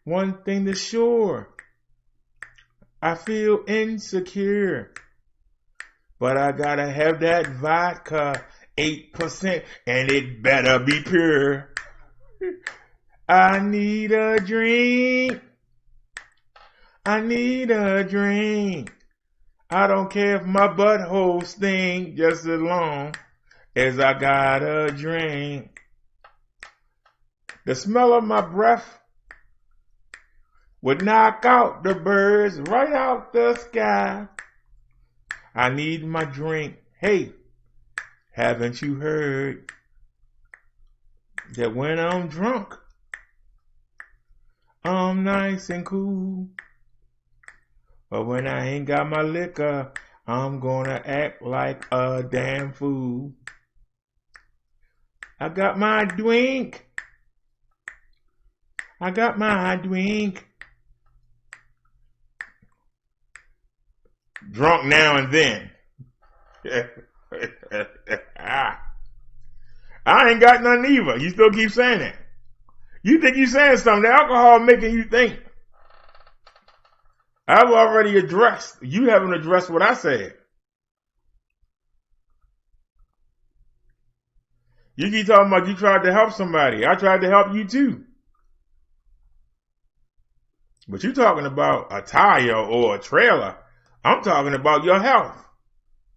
A: One thing is sure, I feel insecure. But I gotta have that vodka, 8%, and it better be pure. I need a drink. I need a drink. I don't care if my butthole stink, just as long as I got a drink. The smell of my breath would knock out the birds right out the sky. I need my drink. Hey, haven't you heard that when I'm drunk, I'm nice and cool? But when I ain't got my liquor, I'm gonna act like a damn fool. I got my drink. I got my drink. Drunk now and then. I ain't got none either. You still keep saying it. You think you saying something. The alcohol making you think. I've already addressed. You haven't addressed what I said. You keep talking about you tried to help somebody. I tried to help you too. But you talking about a tire or a trailer. I'm talking about your health.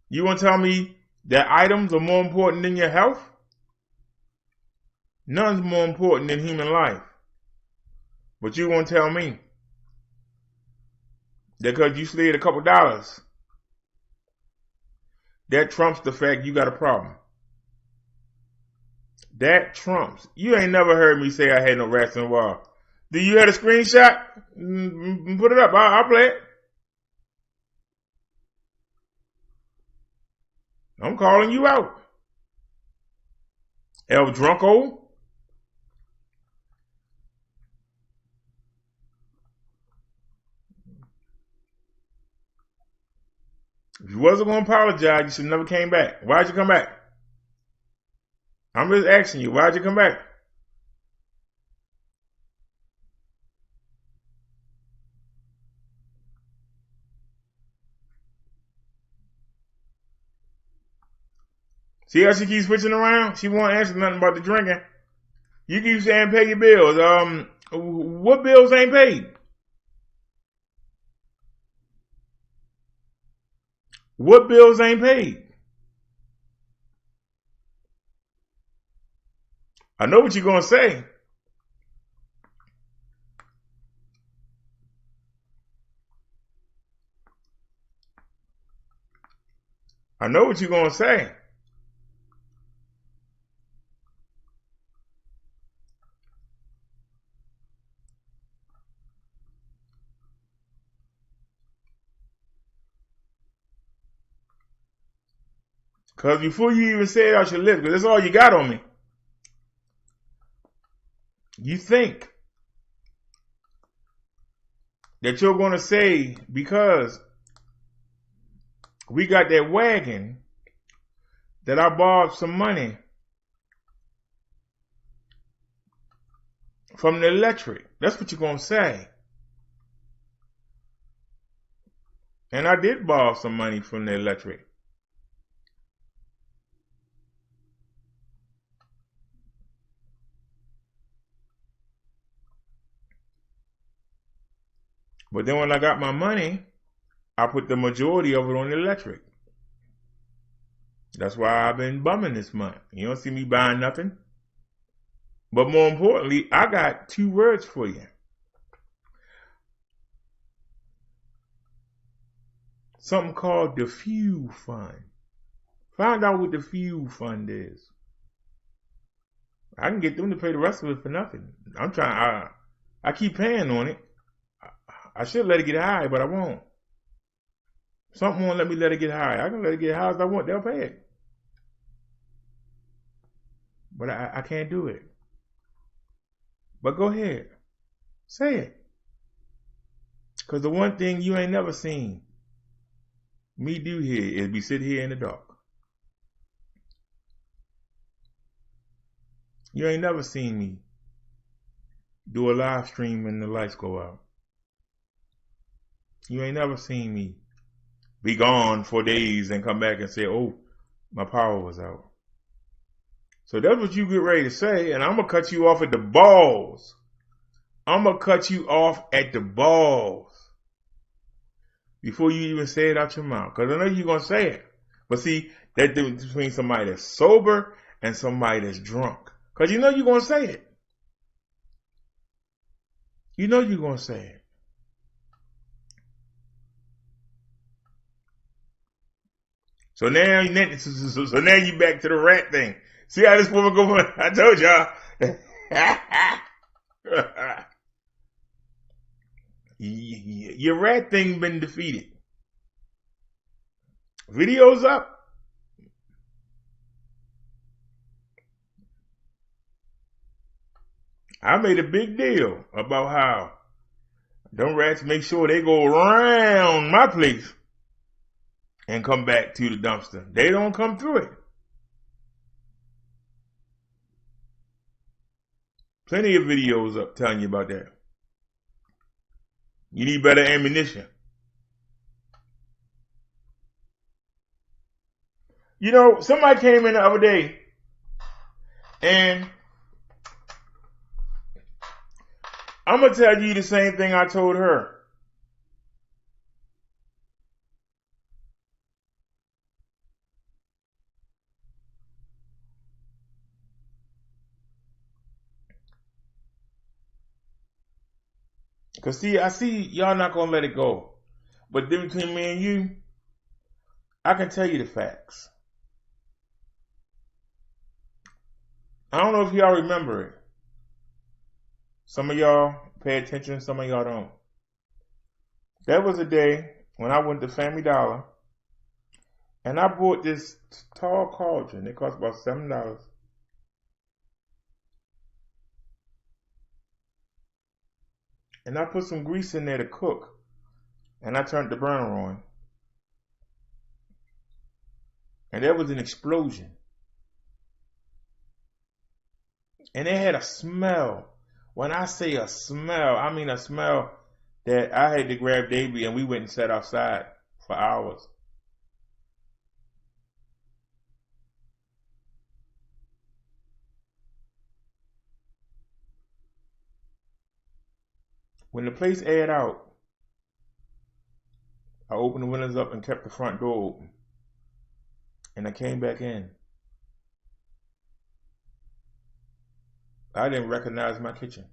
A: You want to tell me that items are more important than your health? None's more important than human life. But you want to tell me that because you slid a couple dollars, that trumps the fact you got a problem. That trumps. You ain't never heard me say I had no rats in the wall. Do you have a screenshot? Put it up. I'll play it. I'm calling you out. El Drunko. If you wasn't going to apologize, you should never came back. Why'd you come back? I'm just asking you, why'd you come back? See how she keeps switching around? She won't answer nothing about the drinking. You keep saying pay your bills. What bills ain't paid? What bills ain't paid? I know what you're going to say. I know what you're going to say. Because before you even say it out your lips, because that's all you got on me. You think that you're going to say, because we got that wagon that I borrowed some money from the electric. That's what you're going to say. And I did borrow some money from the electric. But then when I got my money, I put the majority of it on the electric. That's why I've been bumming this month. You don't see me buying nothing. But more importantly, I got 2 words for you. Something called the fuel fund. Find out what the fuel fund is. I can get them to pay the rest of it for nothing. I keep paying on it. I should let it get high, but I won't. Something won't let me let it get high. I can let it get high as I want. They'll pay it. But I can't do it. But go ahead. Say it. Because the one thing you ain't never seen me do here is be sit here in the dark. You ain't never seen me do a live stream and the lights go out. You ain't never seen me be gone for days and come back and say, oh, my power was out. So that's what you get ready to say, and I'm going to cut you off at the balls. I'm going to cut you off at the balls before you even say it out your mouth. Because I know you're going to say it. But see, that difference between somebody that's sober and somebody that's drunk. Because you know you're going to say it. You know you're going to say it. So now you back to the rat thing. See how this woman go? I told y'all. Your rat thing been defeated. Videos up. I made a big deal about how them rats make sure they go around my place and come back to the dumpster. They don't come through it. Plenty of videos up telling you about that. You need better ammunition. You know, somebody came in the other day and I'm going to tell you the same thing I told her. Because see, I see y'all not going to let it go. But then between me and you, I can tell you the facts. I don't know if y'all remember it. Some of y'all pay attention, some of y'all don't. There was a day when I went to Family Dollar and I bought this tall cauldron. It cost about $7. And I put some grease in there to cook. And I turned the burner on. And there was an explosion. And it had a smell. When I say a smell, I mean a smell that I had to grab Davey and we went and sat outside for hours. When the place aired out, I opened the windows up and kept the front door open. And I came back in. I didn't recognize my kitchen.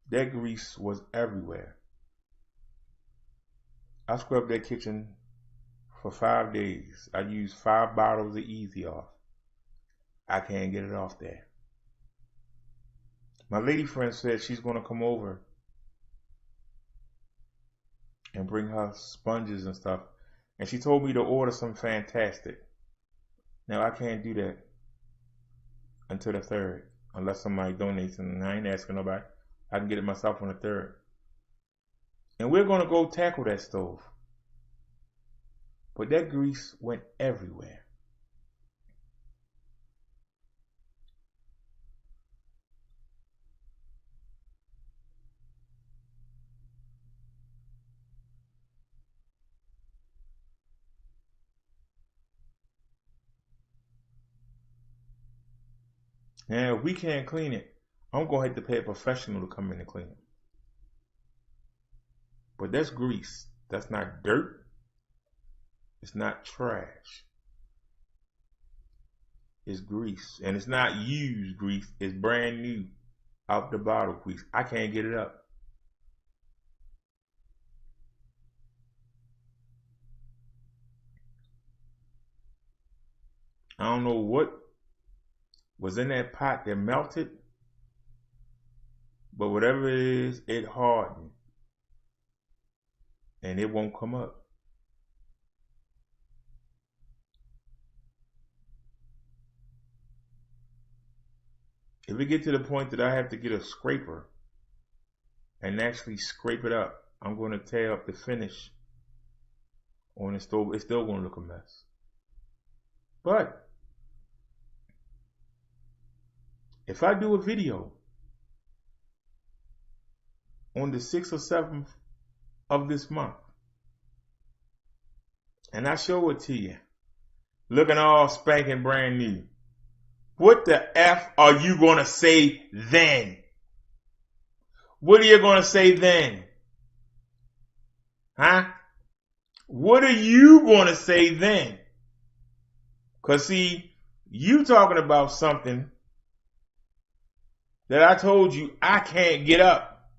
A: That grease was everywhere. I scrubbed that kitchen for 5 days. I used 5 bottles of Easy Off. I can't get it off there. My lady friend said she's going to come over and bring her sponges and stuff. And she told me to order some Fantastic. Now I can't do that until the 3rd, unless somebody donates, and I ain't asking nobody. I can get it myself on the 3rd. And we're going to go tackle that stove. But that grease went everywhere. Now, if we can't clean it, I'm going to have to pay a professional to come in and clean it. But that's grease. That's not dirt. It's not trash. It's grease. And it's not used grease. It's brand new out the bottle grease. I can't get it up. I don't know what was in that pot that melted, but whatever it is, it hardened. And it won't come up. If it get to the point that I have to get a scraper and actually scrape it up, I'm going to tear up the finish on the stove. It's still going to look a mess. But if I do a video on the 6th or 7th of this month and I show it to you looking all spanking brand new, what the F are you going to say then? What are you going to say then? Huh? What are you going to say then? Because see, you talking about something that I told you I can't get up.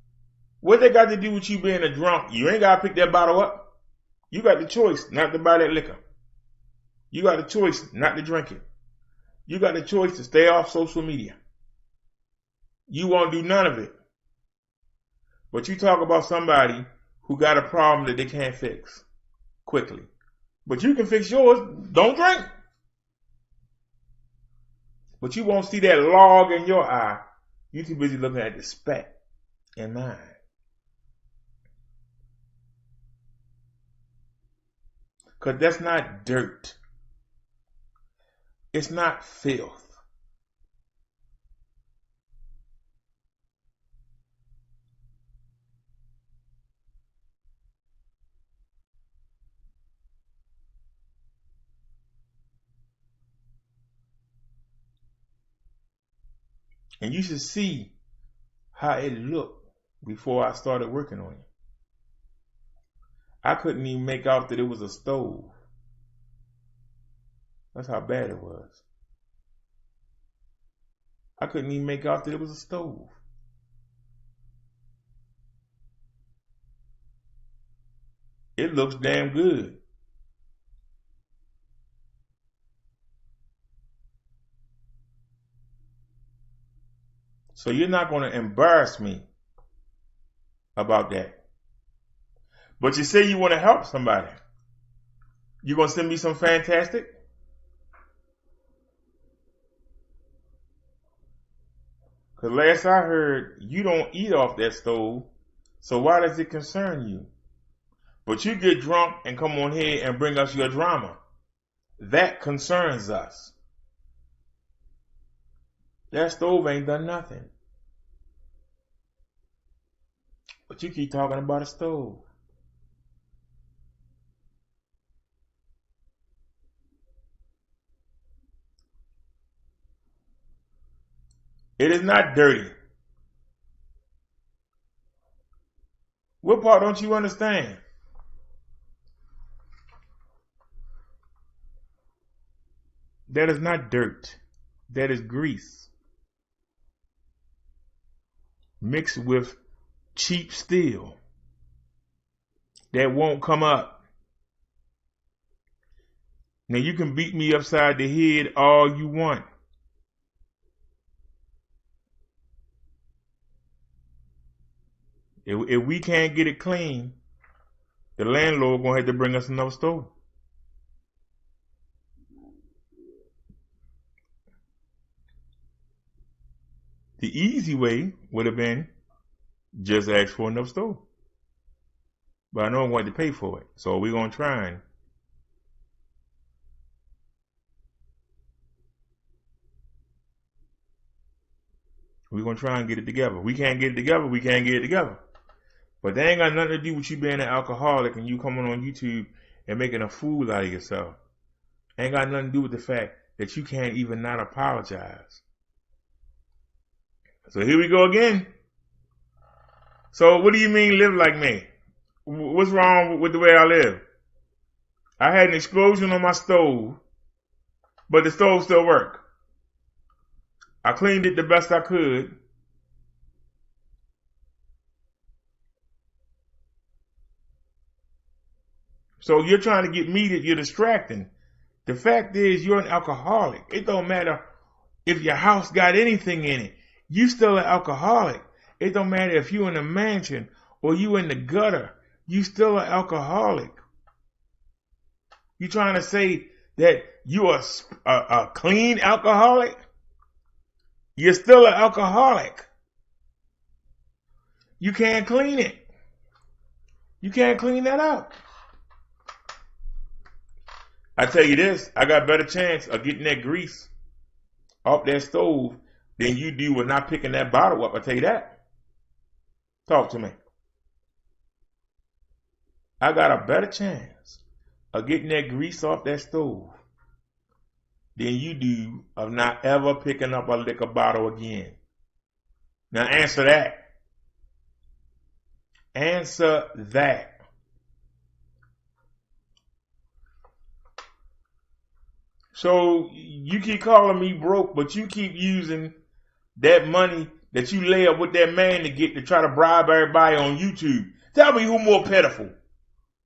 A: What they got to do with you being a drunk? You ain't got to pick that bottle up. You got the choice not to buy that liquor. You got the choice not to drink it. You got the choice to stay off social media. You won't do none of it. But you talk about somebody who got a problem that they can't fix quickly. But you can fix yours. Don't drink. But you won't see that log in your eye. You're too busy looking at the speck in mine. Because that's not dirt. It's not filth. And you should see how it looked before I started working on it. I couldn't even make out that it was a stove. That's how bad it was. I couldn't even make out that it was a stove. It looks damn good. So you're not going to embarrass me about that. But you say you want to help somebody. You going to send me some fantastic? Because last I heard, you don't eat off that stove. So why does it concern you? But you get drunk and come on here and bring us your drama. That concerns us. That stove ain't done nothing. But you keep talking about a stove. It is not dirty. What part don't you understand? That is not dirt. That is grease mixed with cheap steel that won't come up. Now you can beat me upside the head all you want. If we can't get it clean, the landlord gonna have to bring us another stove. The easy way would have been just ask for another stove. But I know I'm going to pay for it. So we're going to try and get it together. We can't get it together. We can't get it together. But that ain't got nothing to do with you being an alcoholic and you coming on YouTube and making a fool out of yourself. Ain't got nothing to do with the fact that you can't even not apologize. So here we go again. So what do you mean live like me? What's wrong with the way I live? I had an explosion on my stove, but the stove still worked. I cleaned it the best I could. So you're trying to get me that you're distracting. The fact is you're an alcoholic. It don't matter if your house got anything in it. You still an alcoholic. It don't matter if you in a mansion or you in the gutter. You still an alcoholic. You trying to say that you are a clean alcoholic? You're still an alcoholic. You can't clean it. You can't clean that up. I tell you this, I got a better chance of getting that grease off that stove than you do with not picking that bottle up. I tell you that. Talk to me. I got a better chance of getting that grease off that stove than you do of not ever picking up a liquor bottle again. Now answer that. Answer that. So you keep calling me broke, but you keep using that money that you lay up with that man to get to try to bribe everybody on YouTube. Tell me who more pitiful.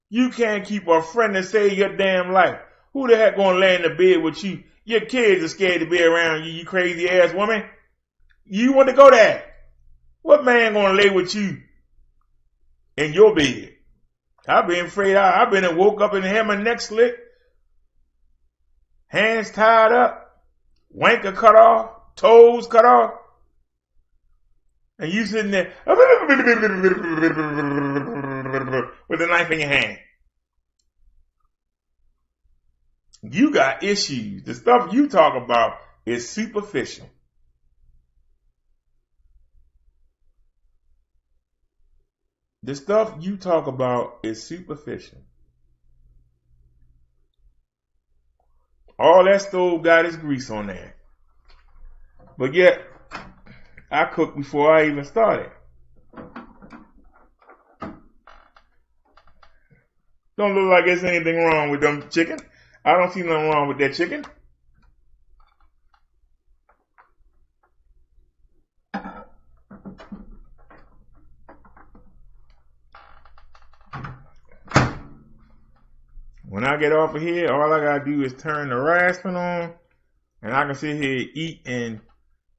A: You can't keep a friend to save your damn life. Who the heck gonna lay in the bed with you? Your kids are scared to be around you, you crazy ass woman. You want to go there? What man gonna lay with you in your bed? I've been afraid. I've been and woke up and had my neck slit. Hands tied up, wanker cut off, toes cut off, and you sitting there with a knife in your hand. You got issues. The stuff you talk about is superficial. The stuff you talk about is superficial. All that stove got is grease on there. But yet, I cooked before I even started. Don't look like there's anything wrong with them chicken. I don't see nothing wrong with that chicken. When I get off of here, all I gotta do is turn the rasping on, and I can sit here, eat, and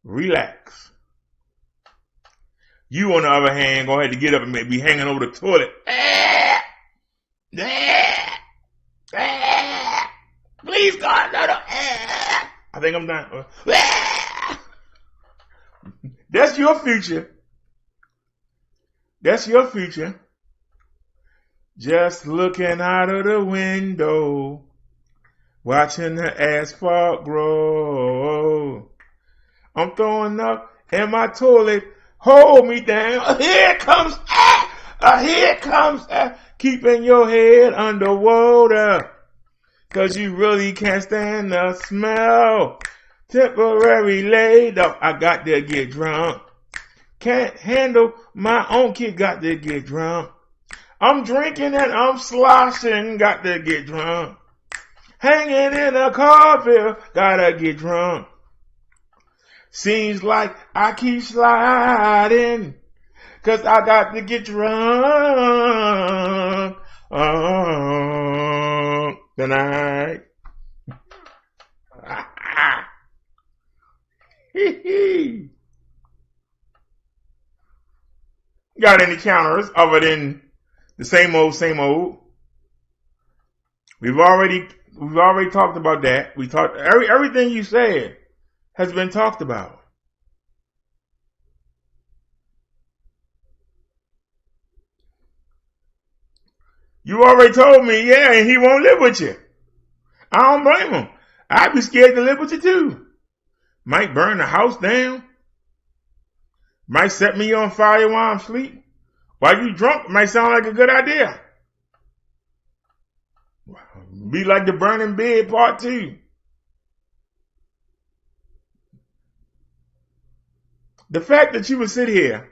A: relax. You, on the other hand, gonna have to get up and be hanging over the toilet. Please, God, no. I think I'm done. That's your future. That's your future. Just looking out of the window, watching the asphalt grow. I'm throwing up in my toilet, hold me down. Here it comes, keeping your head underwater, 'cause you really can't stand the smell. Temporary laid up, I got to get drunk. Can't handle my own kid, got to get drunk. I'm drinking and I'm sloshing, got to get drunk. Hanging in a car, gotta get drunk. Seems like I keep sliding, 'cause I got to get drunk tonight. Got any counters other than the same old, same old? We've already talked about that. We talked everything you said has been talked about. You already told me, yeah, and he won't live with you. I don't blame him. I'd be scared to live with you too. Might burn the house down. Might set me on fire while I'm asleep. While you drunk, might sound like a good idea. Be like the burning bed part 2. The fact that you would sit here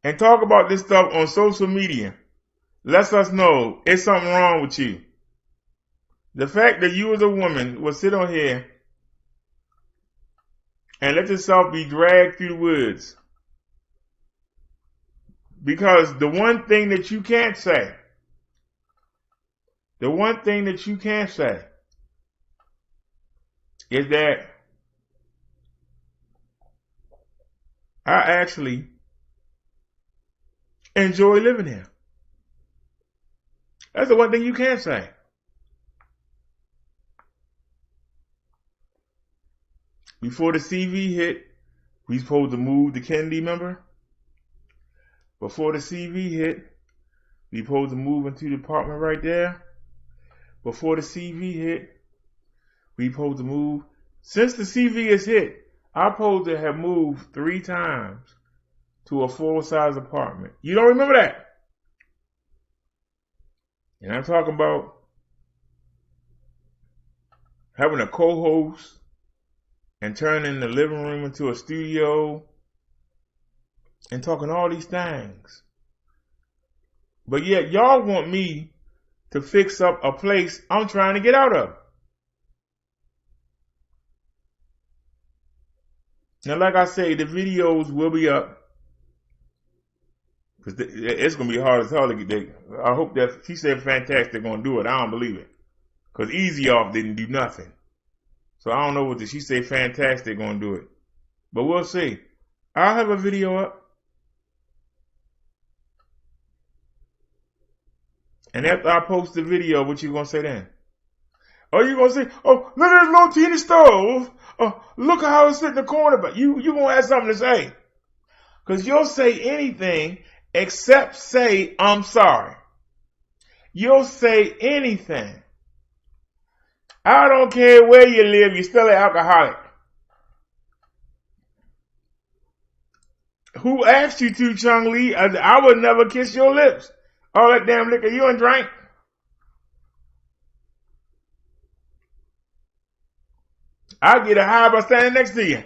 A: and talk about this stuff on social media lets us know it's something wrong with you. The fact that you as a woman will sit on here and let yourself be dragged through the woods because the one thing that you can't say, is that I actually enjoy living here. That's the one thing you can't say. Before the CV hit, we supposed to move to Kennedy, remember? Before the CV hit, we supposed to move into the apartment right there. Before the CV hit, we supposed to move. Since the CV is hit, I'm supposed to have moved 3 times to a full-size apartment. You don't remember that? And I'm talking about having a co-host and turning the living room into a studio and talking all these things. But yet y'all want me to fix up a place I'm trying to get out of. Now, like I say, the videos will be up. Because it's going to be hard as hell to get. I hope that she said fantastic going to do it. I don't believe it. Because Easy Off didn't do nothing. So I don't know what she say fantastic going to do it. But we'll see. I'll have a video up. And after I post the video, what you going to say then? Oh, you going to say, oh, look at this little teeny stove. Oh, look how it's in the corner. But you going to have something to say. Because you'll say anything except say, I'm sorry. You'll say anything. I don't care where you live, you're still an alcoholic. Who asked you to, Chung Lee? I would never kiss your lips. All that damn liquor you done drank. I'll get a high by standing next to you.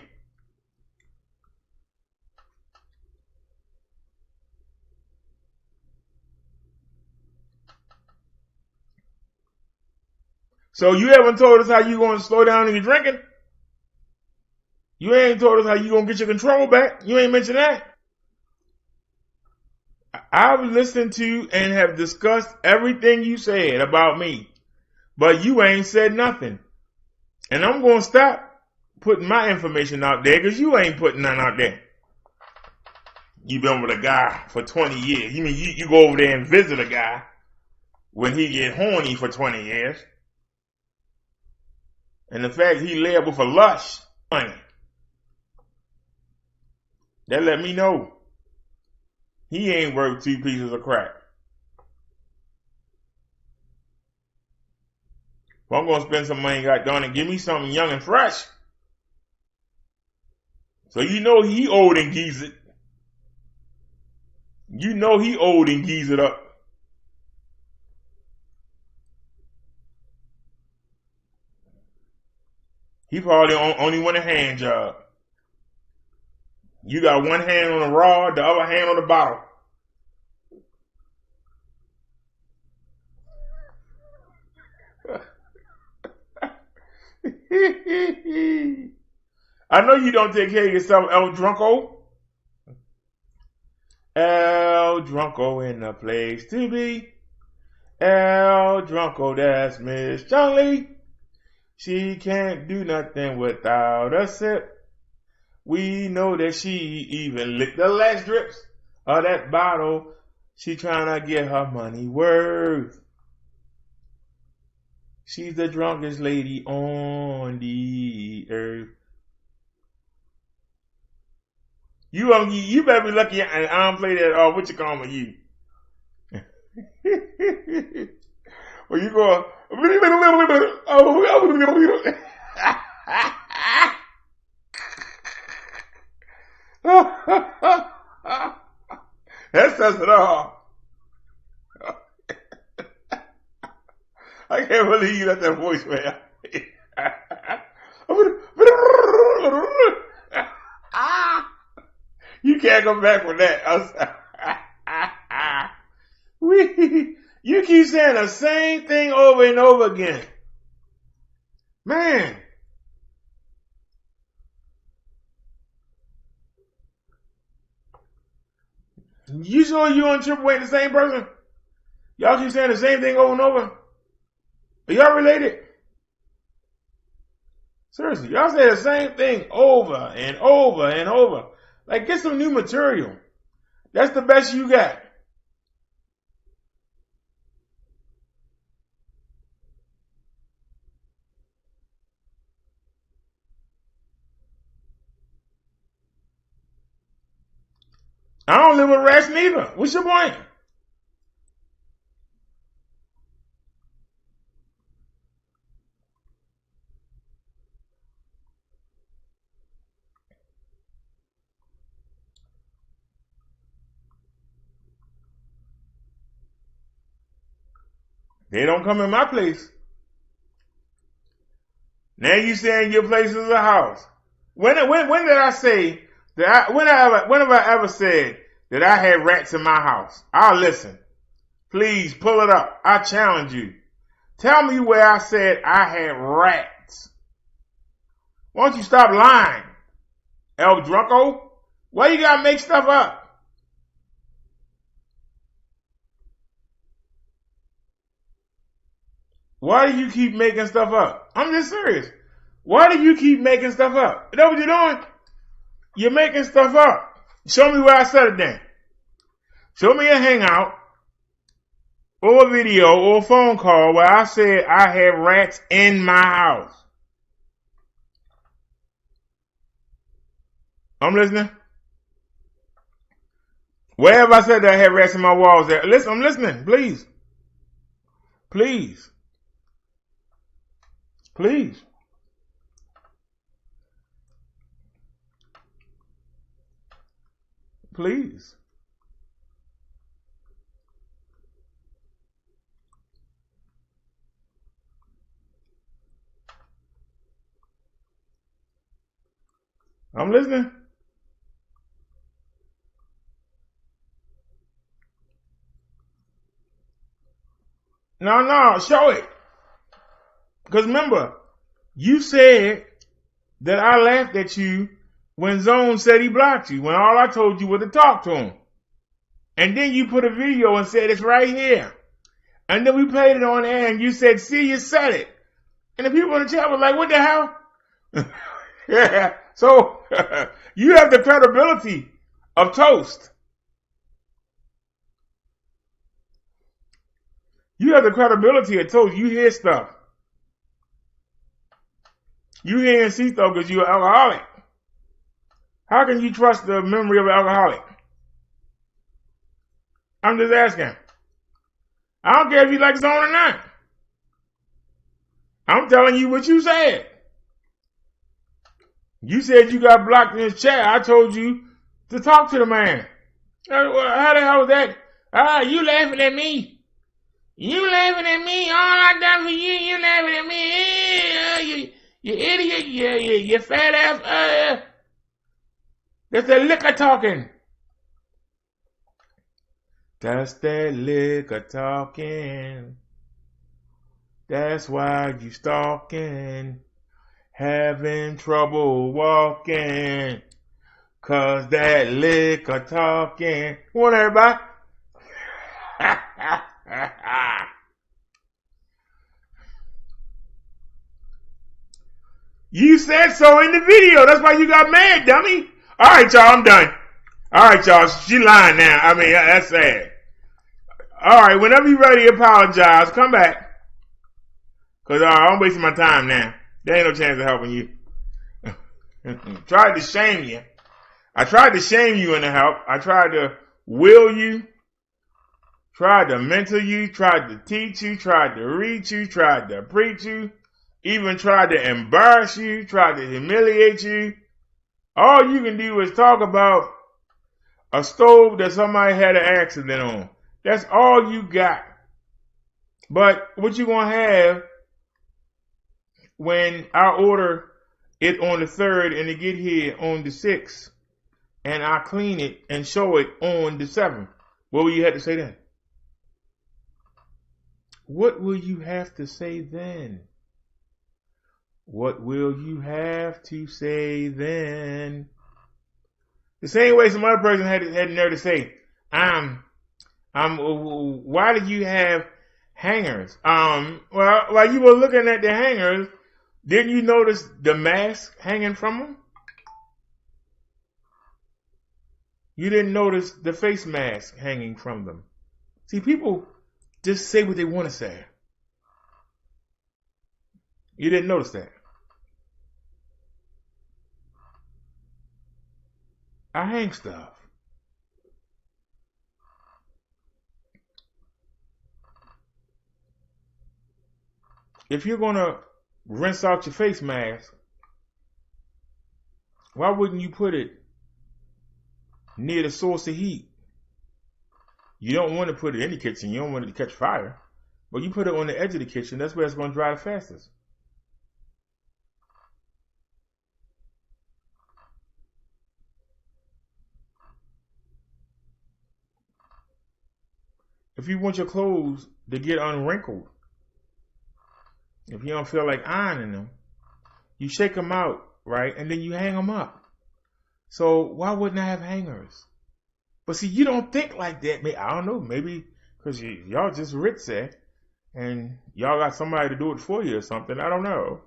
A: So you haven't told us how you going to slow down in your drinking? You ain't told us how you going to get your control back. You ain't mentioned that. I've listened to and have discussed everything you said about me, but you ain't said nothing. And I'm going to stop putting my information out there because you ain't putting none out there. You've been with a guy for 20 years. You mean you go over there and visit a guy when he get horny for 20 years. And the fact he lay up with a lush, that let me know he ain't worth 2 pieces of crack. If I'm going to spend some money, goddamn it, give me something young and fresh. So you know he old and geese it. You know he old and geese it up. He probably only want a hand job. You got one hand on the rod, the other hand on the bottle. I know you don't take care of yourself, El Drunko. El Drunko in the place to be. El Drunko, that's Miss Chung Lee. She can't do nothing without a sip. We know that she even licked the last drips of that bottle. She trying to get her money worth. She's the drunkest lady on the earth. You better be lucky and I don't play that, what you call me, you. Well, you go, that says it all. I can't believe you let that voice, man. You can't go back with that. You keep saying the same thing over and over again. Man. You sure you and Triple ain't the same person? Y'all keep saying the same thing over and over? Are y'all related? Seriously, y'all say the same thing over and over and over. Like, get some new material. That's the best you got. I don't live with rats neither. What's your point? They don't come in my place. Now you saying your place is a house. When did I say that? When have I ever said that I had rats in my house? I'll listen. Please pull it up. I challenge you. Tell me where I said I had rats. Why don't you stop lying, El Drunko? Why you gotta make stuff up? Why do you keep making stuff up? I'm just serious. Why do you keep making stuff up? You know what you're doing? You're making stuff up. Show me where I said it then. Show me a hangout or a video or a phone call where I said I had rats in my house. I'm listening. Where have I said that I had rats in my walls there? Listen, I'm listening. Please. Please. Please. Please. I'm listening. No, show it. Because remember, you said that I laughed at you when Zone said he blocked you, when all I told you was to talk to him. And then you put a video and said it's right here. And then we played it on air and you said, see, you said it. And the people in the chat were like, what the hell? Yeah. So you have the credibility of Toast. You have the credibility of Toast. You hear stuff. You hear and see stuff because you're an alcoholic. How can you trust the memory of an alcoholic? I'm just asking. I don't care if you like Zone or not. I'm telling you what you said. You said you got blocked in his chat. I told you to talk to the man. How the hell was that? You laughing at me. You laughing at me. All I done for you, you laughing at me. You idiot. You fat ass. That's that liquor talking. That's that liquor talking. That's why you stalking. Having trouble walking. 'Cause that liquor talking. Come on, everybody. You said so in the video. That's why you got mad, dummy. All right, y'all, I'm done. All right, y'all, she lying now. I mean, that's sad. All right, whenever you're ready to apologize, come back. Because I'm wasting my time now. There ain't no chance of helping you. Tried to shame you. I tried to shame you into help. I tried to will you. Tried to mentor you. Tried to teach you. Tried to reach you. Tried to preach you. Even tried to embarrass you. Tried to humiliate you. All you can do is talk about a stove that somebody had an accident on. That's all you got. But what you gonna have when I order it on the 3rd and it get here on the 6th and I clean it and show it on the 7th, what will you have to say then? What will you have to say then? What will you have to say then? The same way some other person had the nerve to say, why did you have hangers? Well, while you were looking at the hangers, didn't you notice the mask hanging from them? You didn't notice the face mask hanging from them. See, people just say what they want to say. You didn't notice that. I hang stuff. If you're going to rinse out your face mask, why wouldn't you put it near the source of heat? You don't want to put it in the kitchen. You don't want it to catch fire. But you put it on the edge of the kitchen. That's where it's going to dry the fastest. If you want your clothes to get unwrinkled, if you don't feel like ironing them, you shake them out, right? And then you hang them up. So why wouldn't I have hangers? But see, you don't think like that. I don't know. Maybe because y'all just rich, and y'all got somebody to do it for you or something. I don't know.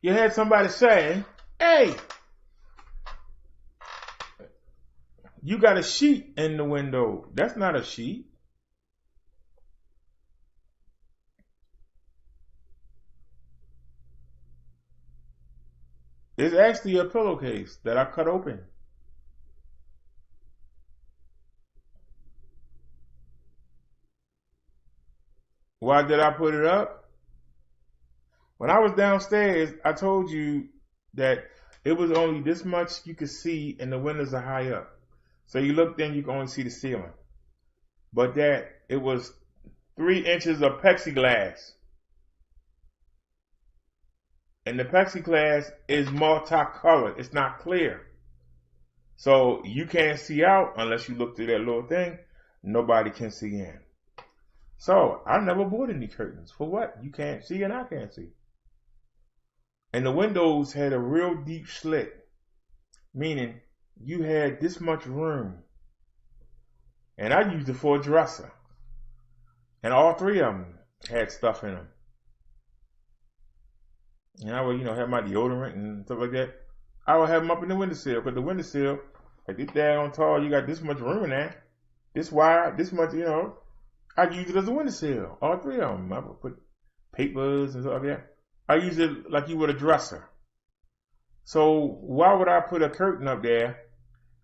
A: You had somebody say, hey, you got a sheet in the window. That's not a sheet. It's actually a pillowcase that I cut open. Why did I put it up? When I was downstairs, I told you that it was only this much you could see and the windows are high up. So you look then, you can only see the ceiling. But that it was 3 inches of plexiglass. And the plexiglass is multicolored. It's not clear. So you can't see out unless you look through that little thing. Nobody can see in. So I never bought any curtains. For what? You can't see and I can't see. And the windows had a real deep slit. Meaning you had this much room. And I used it for a dresser. And all 3 of them had stuff in them. And I would, have my deodorant and stuff like that. I would have them up in the windowsill. Because the windowsill, like this daggone tall, you got this much room in there. This wide, this much, I use it as a windowsill. All 3 of them. I would put papers and stuff like that. I use it like you would a dresser. So why would I put a curtain up there?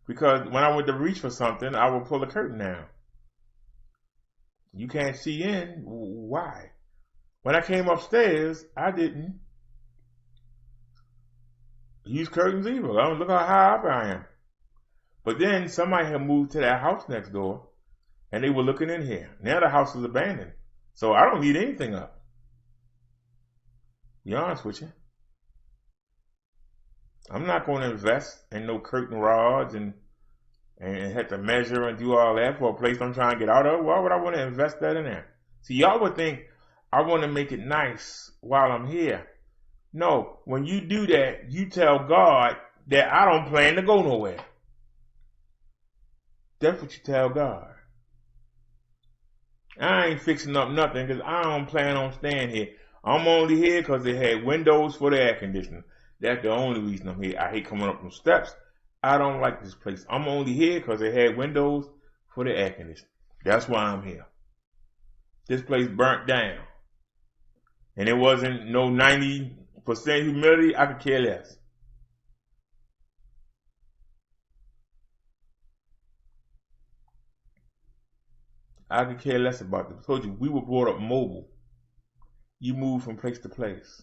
A: Because when I went to reach for something, I would pull a curtain down. You can't see in. Why? When I came upstairs, I didn't use curtains either. I don't look how high up I am. But then somebody had moved to that house next door, and they were looking in here. Now the house is abandoned, so I don't need anything up. Be honest with you. I'm not going to invest in no curtain rods and have to measure and do all that for a place I'm trying to get out of. Why would I want to invest that in there? See, y'all would think I want to make it nice while I'm here. No, when you do that, you tell God that I don't plan to go nowhere. That's what you tell God. I ain't fixing up nothing because I don't plan on staying here. I'm only here because they had windows for the air conditioning. That's the only reason I'm here. I hate coming up them steps. I don't like this place. I'm only here because they had windows for the air conditioning. That's why I'm here. This place burnt down. And it wasn't no 90% humidity. I could care less. I could care less about this. I told you, we were brought up mobile. You move from place to place.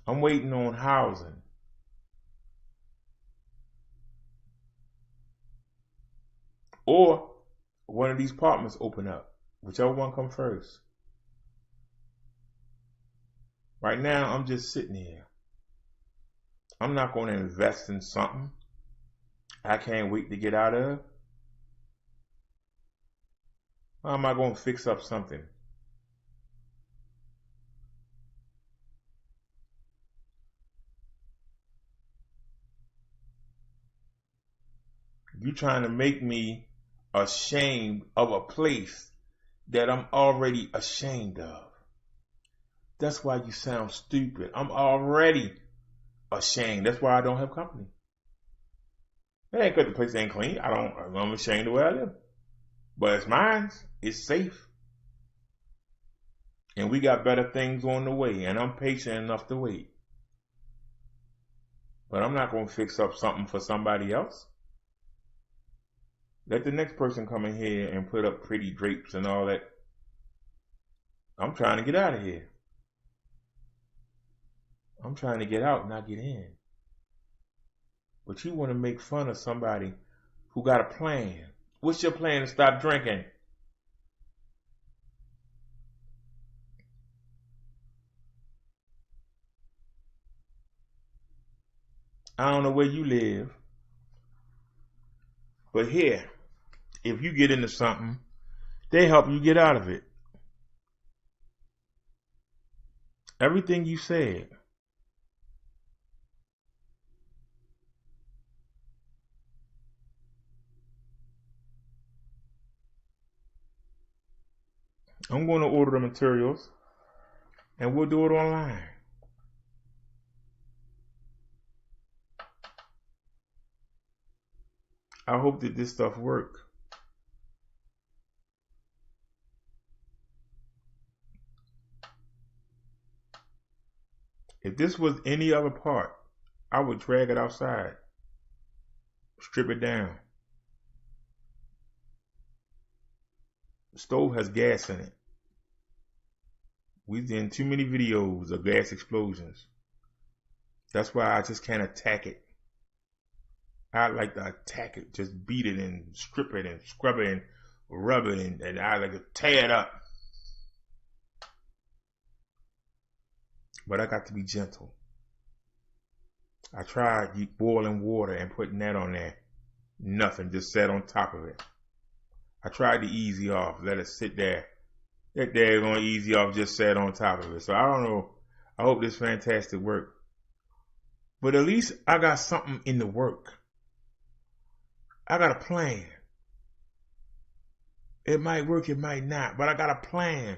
A: I'm waiting on housing. Or one of these apartments open up. Whichever one comes first. Right now, I'm just sitting here. I'm not going to invest in something I can't wait to get out of. How am I going to fix up something? You trying to make me ashamed of a place that I'm already ashamed of. That's why you sound stupid. I'm already ashamed. That's why I don't have company. It ain't because the place ain't clean. I'm ashamed of where I live. But it's mine. It's safe. And we got better things on the way. And I'm patient enough to wait. But I'm not going to fix up something for somebody else. Let the next person come in here and put up pretty drapes and all that. I'm trying to get out of here. I'm trying to get out, not get in. But you want to make fun of somebody who got a plan. What's your plan to stop drinking? I don't know where you live. But here, if you get into something, they help you get out of it. Everything you said. I'm going to order the materials and we'll do it online. I hope that this stuff works. If this was any other part, I would drag it outside, strip it down. The stove has gas in it. We've done too many videos of gas explosions. That's why I just can't attack it. I like to attack it, just beat it and strip it and scrub it and rub it and I like to tear it up. But I got to be gentle. I tried boiling water and putting that on there. Nothing, just sat on top of it. I tried to easy off, let it sit there. That there gonna easy off, just sat on top of it. So I don't know. I hope this fantastic work. But at least I got something in the work. I got a plan. It might work, it might not, but I got a plan.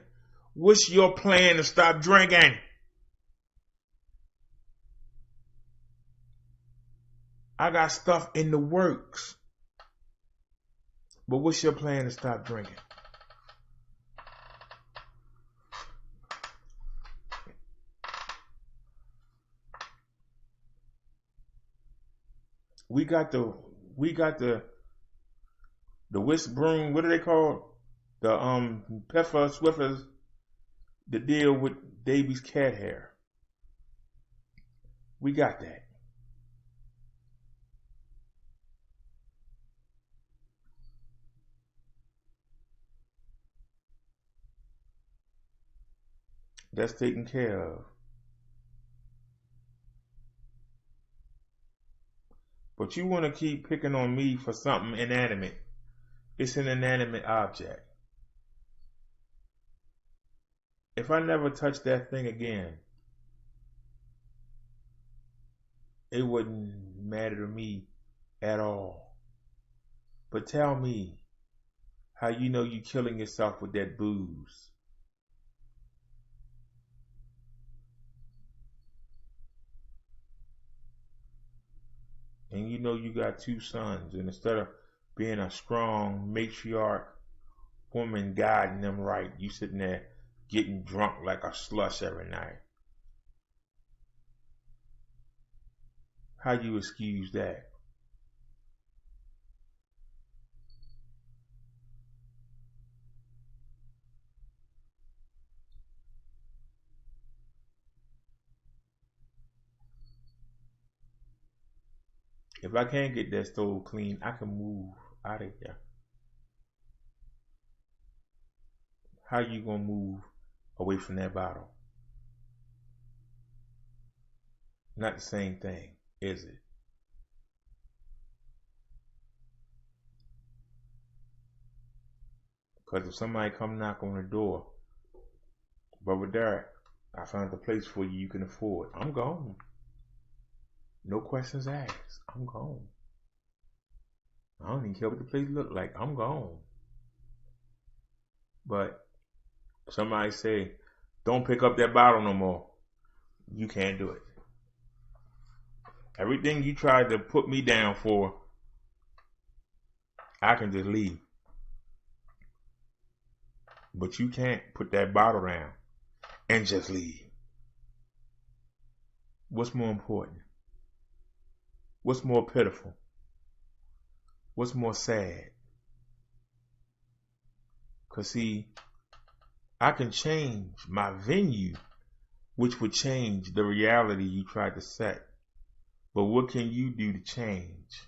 A: What's your plan to stop drinking? I got stuff in the works. But what's your plan to stop drinking? We got the whisk broom, what are they called? The Pepper Swiffers, the deal with Davy's cat hair. We got that. That's taken care of. But you want to keep picking on me for something inanimate. It's an inanimate object. If I never touch that thing again, it wouldn't matter to me at all. But tell me how you know you're killing yourself with that booze. And you know you got 2 sons, and instead of being a strong matriarch woman guiding them right, you sitting there getting drunk like a slush every night. How you excuse that? If I can't get that stove clean, I can move out of here. How you gonna move away from that bottle? not the same thing, is it? Because if somebody come knock on the door, Brother Derrick, I found a place for you can afford. I'm gone. No questions asked. I'm gone. I don't even care what the place look like. I'm gone. But somebody say, don't pick up that bottle no more. You can't do it. Everything you tried to put me down for, I can just leave. But you can't put that bottle down and just leave. What's more important? What's more pitiful? What's more sad? Because see, I can change my venue, which would change the reality you tried to set. But what can you do to change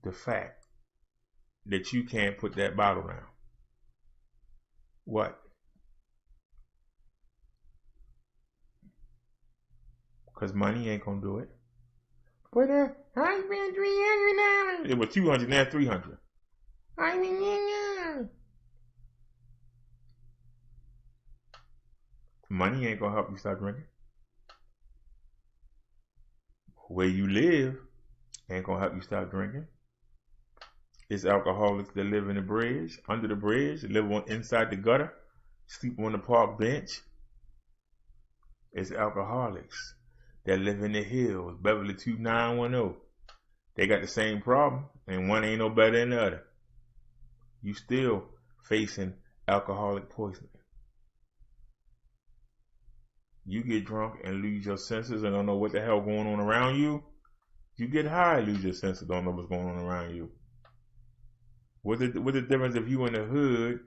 A: the fact that you can't put that bottle down? What? Because money ain't gonna do it. But I spent $300. It was 200, now 300. Money ain't gonna help you stop drinking. Where you live ain't gonna help you stop drinking. It's alcoholics that live in the bridge, under the bridge, live inside the gutter, sleep on the park bench. It's alcoholics that live in the hills, Beverly 2910. They got the same problem, and one ain't no better than the other. You still facing alcoholic poisoning. You get drunk and lose your senses and don't know what the hell going on around you. You get high and lose your senses, don't know what's going on around you. What's the difference if you in the hood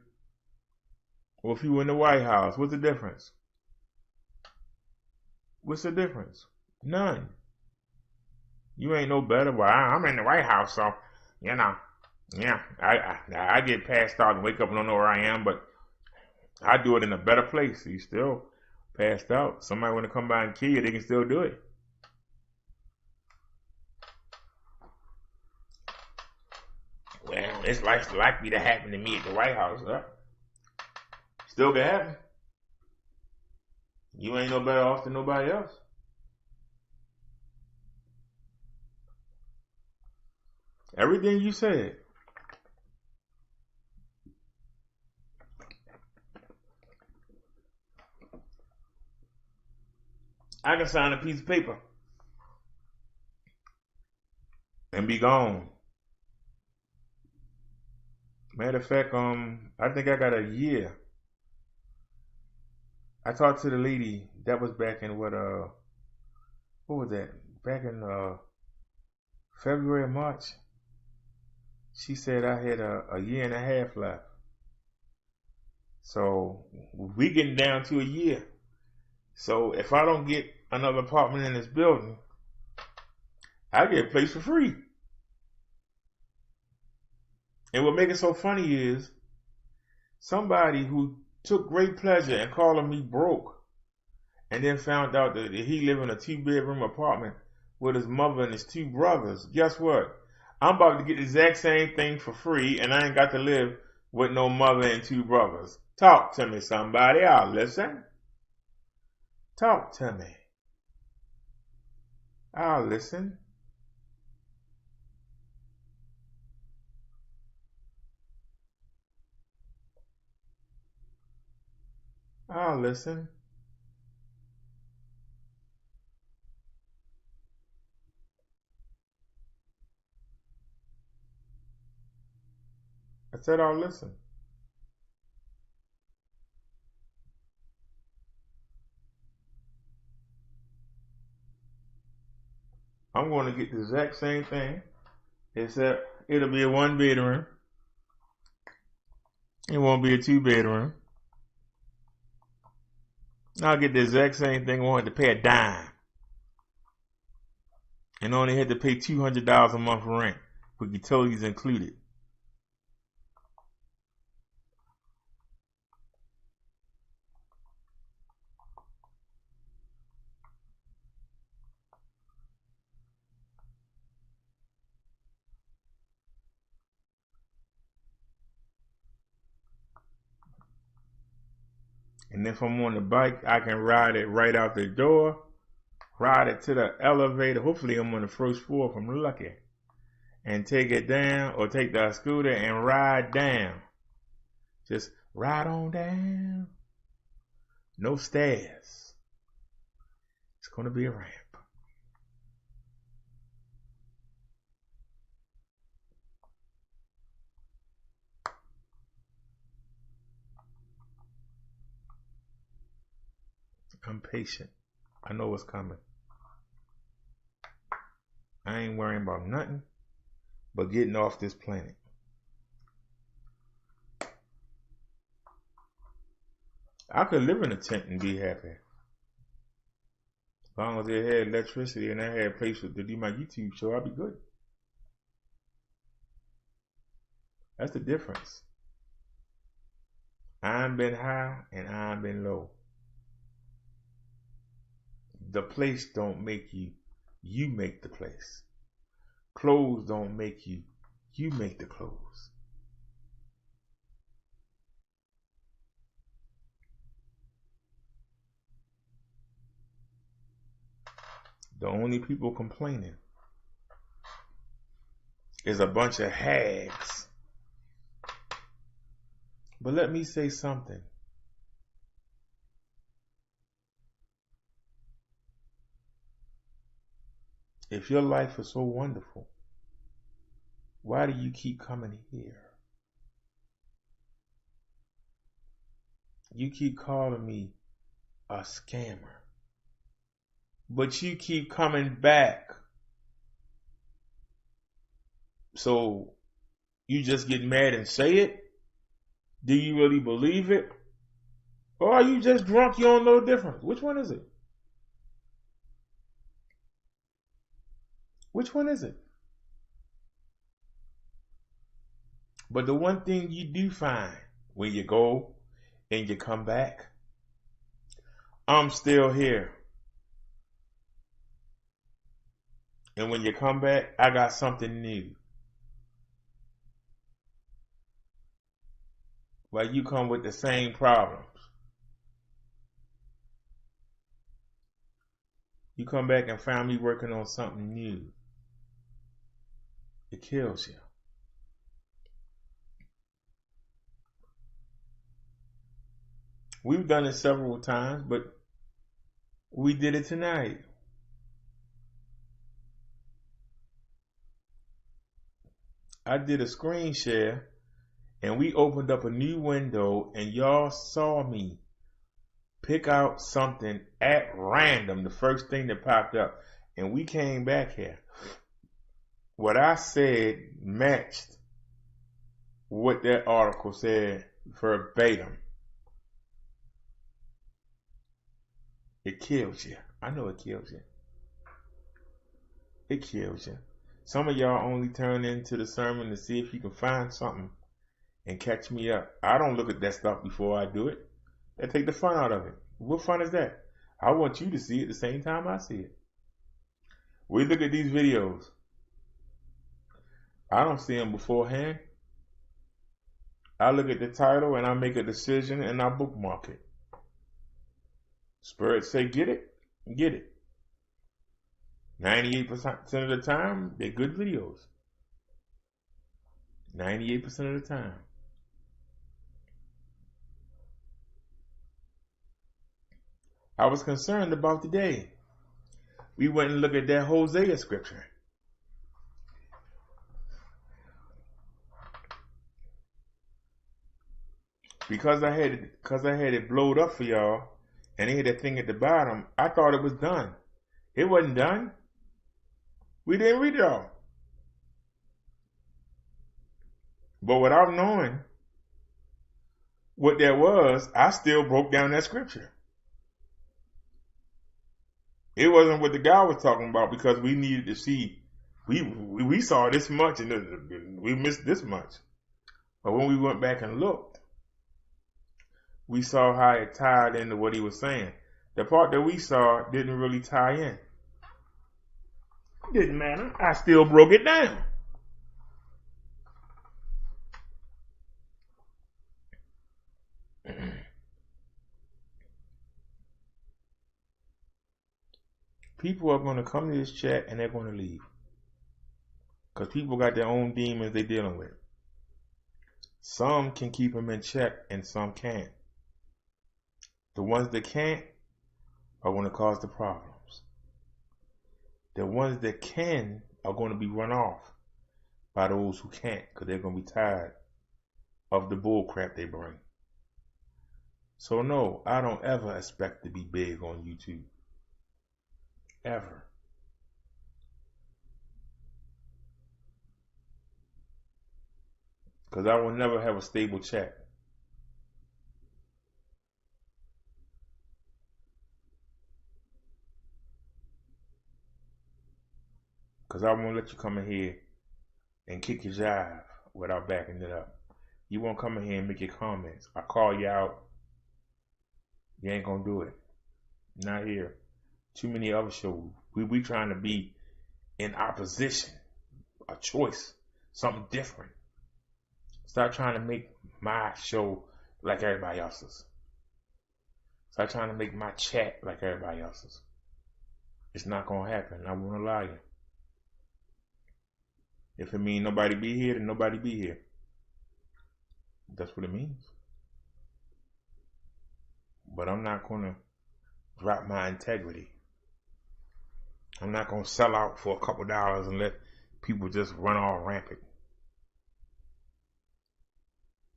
A: or if you in the White House? What's the difference? What's the difference? None. You ain't no better. Well, I'm in the White House, so, you know, yeah, I get passed out and wake up and don't know where I am, but I do it in a better place. You still passed out. Somebody want to come by and kill you, they can still do it. Well, it's likely to happen to me at the White House, huh? Still can happen. You ain't no better off than nobody else. Everything you said. I can sign a piece of paper and be gone. Matter of fact, I think I got a year. I talked to the lady that was back in what was that? Back in February or March. She said I had a year and a half left. So we getting down to a year. So if I don't get another apartment in this building, I get a place for free. And what makes it so funny is somebody who took great pleasure in calling me broke and then found out that he lived in a 2-bedroom apartment with his mother and his 2 brothers. Guess what? I'm about to get the exact same thing for free and I ain't got to live with no mother and 2 brothers. Talk to me, somebody. I'll listen. Talk to me. I'll listen. I'll listen. I said I'll listen. I'm going to get the exact same thing, except it'll be a 1-bedroom. It won't be a 2-bedroom. I'll get the exact same thing. I won't have to pay a dime. And only had to pay $200 a month for rent, with utilities included. And if I'm on the bike, I can ride it right out the door, ride it to the elevator. Hopefully I'm on the first floor if I'm lucky. And take it down, or take the scooter and ride down. Just ride on down. No stairs. It's going to be a ramp. I'm patient. I know what's coming. I ain't worrying about nothing but getting off this planet. I could live in a tent and be happy. As long as they had electricity and I had a place to do my YouTube show, I'd be good. That's the difference. I've been high and I've been low. The place don't make you. You make the place. Clothes don't make you. You make the clothes. The only people complaining is a bunch of hags. But let me say something. If your life is so wonderful, why do you keep coming here? You keep calling me a scammer, but you keep coming back. So you just get mad and say it? Do you really believe it? Or are you just drunk? You don't know the difference. Which one is it? Which one is it? But the one thing you do find when you go and you come back, I'm still here. And when you come back, I got something new. While you come with the same problems. You come back and find me working on something new. It kills you. We've done it several times, but we did it tonight. I did a screen share and we opened up a new window and y'all saw me pick out something at random, the first thing that popped up, and we came back here. What I said matched what that article said verbatim. It kills you. I know it kills you. It kills you. Some of y'all only turn into the sermon to see if you can find something and catch me up. I don't look at that stuff before I do it. That take the fun out of it. What fun is that? I want you to see it the same time I see it. We look at these videos. I don't see them beforehand. I look at the title and I make a decision and I bookmark it. Spirit say get it, get it. 98% of the time, they're good videos. 98% of the time. I was concerned about today. We went and looked at that Hosea scripture. Because I had it blowed up for y'all, and they had that thing at the bottom, I thought it was done. It wasn't done. We didn't read it all. But without knowing what that was, I still broke down that scripture. It wasn't what the guy was talking about because we needed to see. We saw this much and we missed this much. But when we went back and looked, we saw how it tied into what he was saying. The part that we saw didn't really tie in. Didn't matter. I still broke it down. People are going to come to this chat and they're going to leave. Because people got their own demons they're dealing with. Some can keep them in check and some can't. The ones that can't are going to cause the problems. The ones that can are going to be run off by those who can't, because they're going to be tired of the bull crap they bring. So no, I don't ever expect to be big on YouTube. Ever. Because I will never have a stable chat. Because I won't let you come in here and kick your jive without backing it up. You won't come in here and make your comments. I call you out. You ain't going to do it. Not here. Too many other shows. We trying to be in opposition. A choice. Something different. Stop trying to make my show like everybody else's. Stop trying to make my chat like everybody else's. It's not going to happen. I won't allow you. If it means nobody be here, then nobody be here. That's what it means. But I'm not going to drop my integrity. I'm not going to sell out for a couple dollars and let people just run all rampant.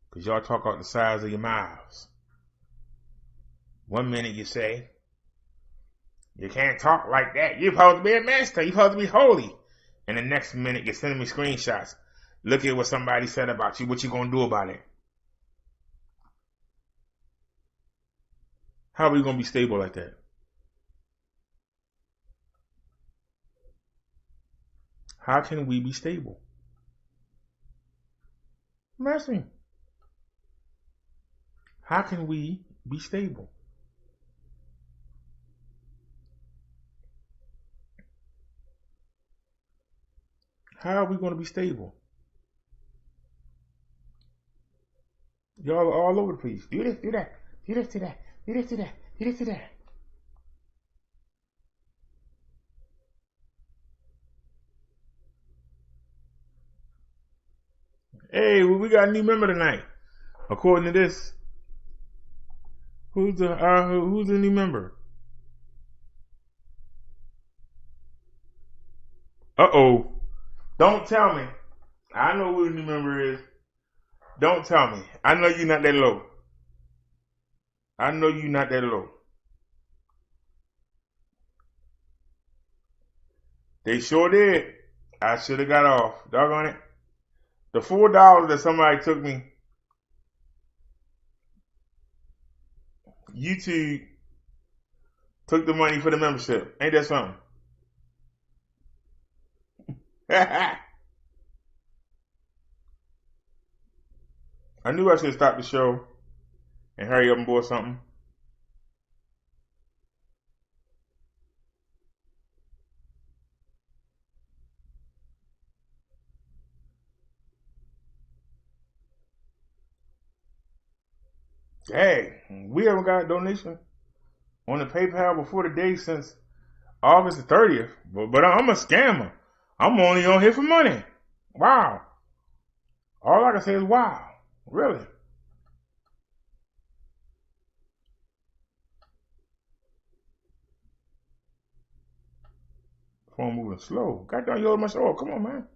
A: Because y'all talk out the sides of your mouths. 1 minute you say, you can't talk like that. You're supposed to be a master. You're supposed to be holy. And the next minute you're sending me screenshots. Look at what somebody said about you. What you going to do about it? How are we going to be stable like that? How can we be stable? I'm asking. How can we be stable? How are we going to be stable? Y'all are all over the place. Do this, do that. Do this, do that. Do this, do that. Do this, do that. Hey, well, we got a new member tonight. According to this, who's the new member? Uh-oh. Don't tell me. I know who the new member is. Don't tell me. I know you're not that low. I know you're not that low. They sure did. I should have got off. Doggone it. The $4 that somebody took me, YouTube took the money for the membership. Ain't that something? I knew I should stop the show and hurry up and board something. Dang, we haven't got a donation on the PayPal before the day since August the 30th. But I'm a scammer. I'm only on here for money. Wow. All I can say is wow. Really. Phone moving slow. Goddamn, you hold my show. Come on, man.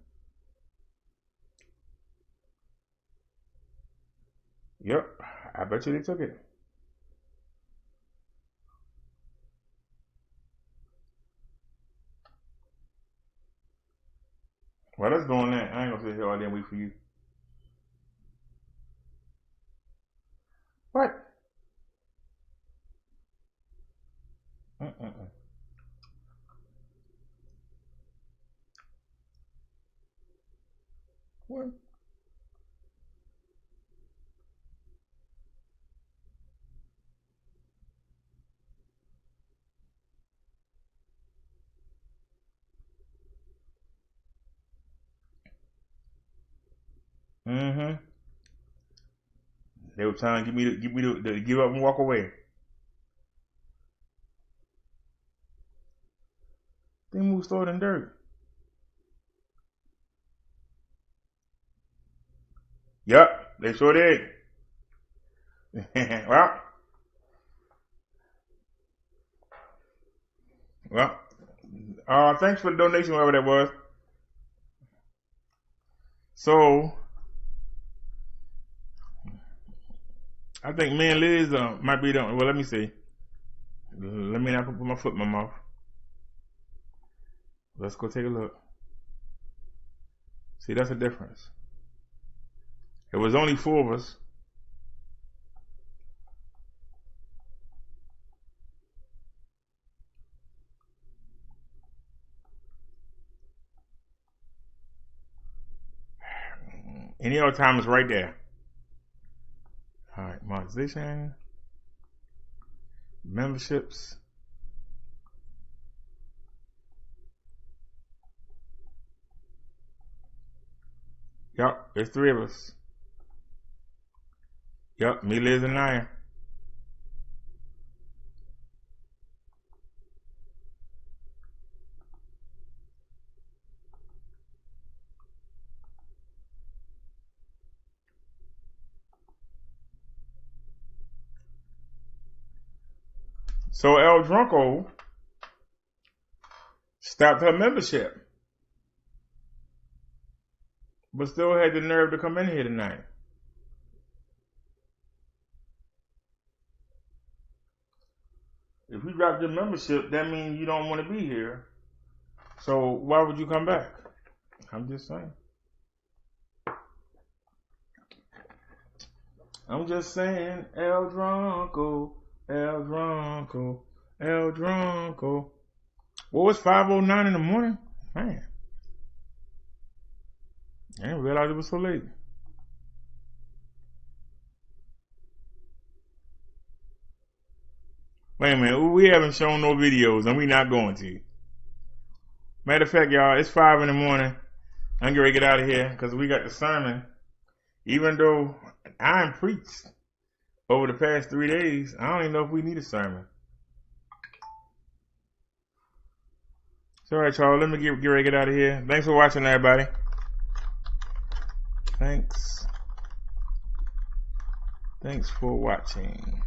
A: Yep. I bet you they took it. Well, let's go on that. I ain't gonna sit here all day and wait for you. What? What? Mm-hmm. They were trying to give me the give up and walk away. They moved slower than Derrick. Yep, they sure did. Well, thanks for the donation, whatever that was. So, I think me and Liz might be the. Well, let me see. Let me not put my foot in my mouth. Let's go take a look. See, that's the difference. It was only 4 of us. Any other time is right there. Alright, monetization, memberships. Yup, there's 3 of us. Yup, me, Liz, and Naya. So El Drunko stopped her membership, but still had the nerve to come in here tonight. If you dropped your membership, that means you don't want to be here. So why would you come back? I'm just saying. I'm just saying, El Drunko, El Drunko, El Drunko. Well, it's 5:09 in the morning? Man. I didn't realize it was so late. Wait a minute, we haven't shown no videos and we not going to. Matter of fact, y'all, it's 5 in the morning. I'm getting ready to get out of here because we got the sermon. Even though I ain't preached over the past 3 days, I don't even know if we need a sermon. It's alright, y'all. Let me get ready to get out of here. Thanks for watching, everybody. Thanks for watching.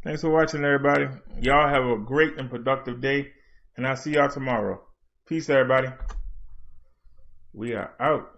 A: Thanks for watching, everybody. Y'all have a great and productive day, and I'll see y'all tomorrow. Peace, everybody. We are out.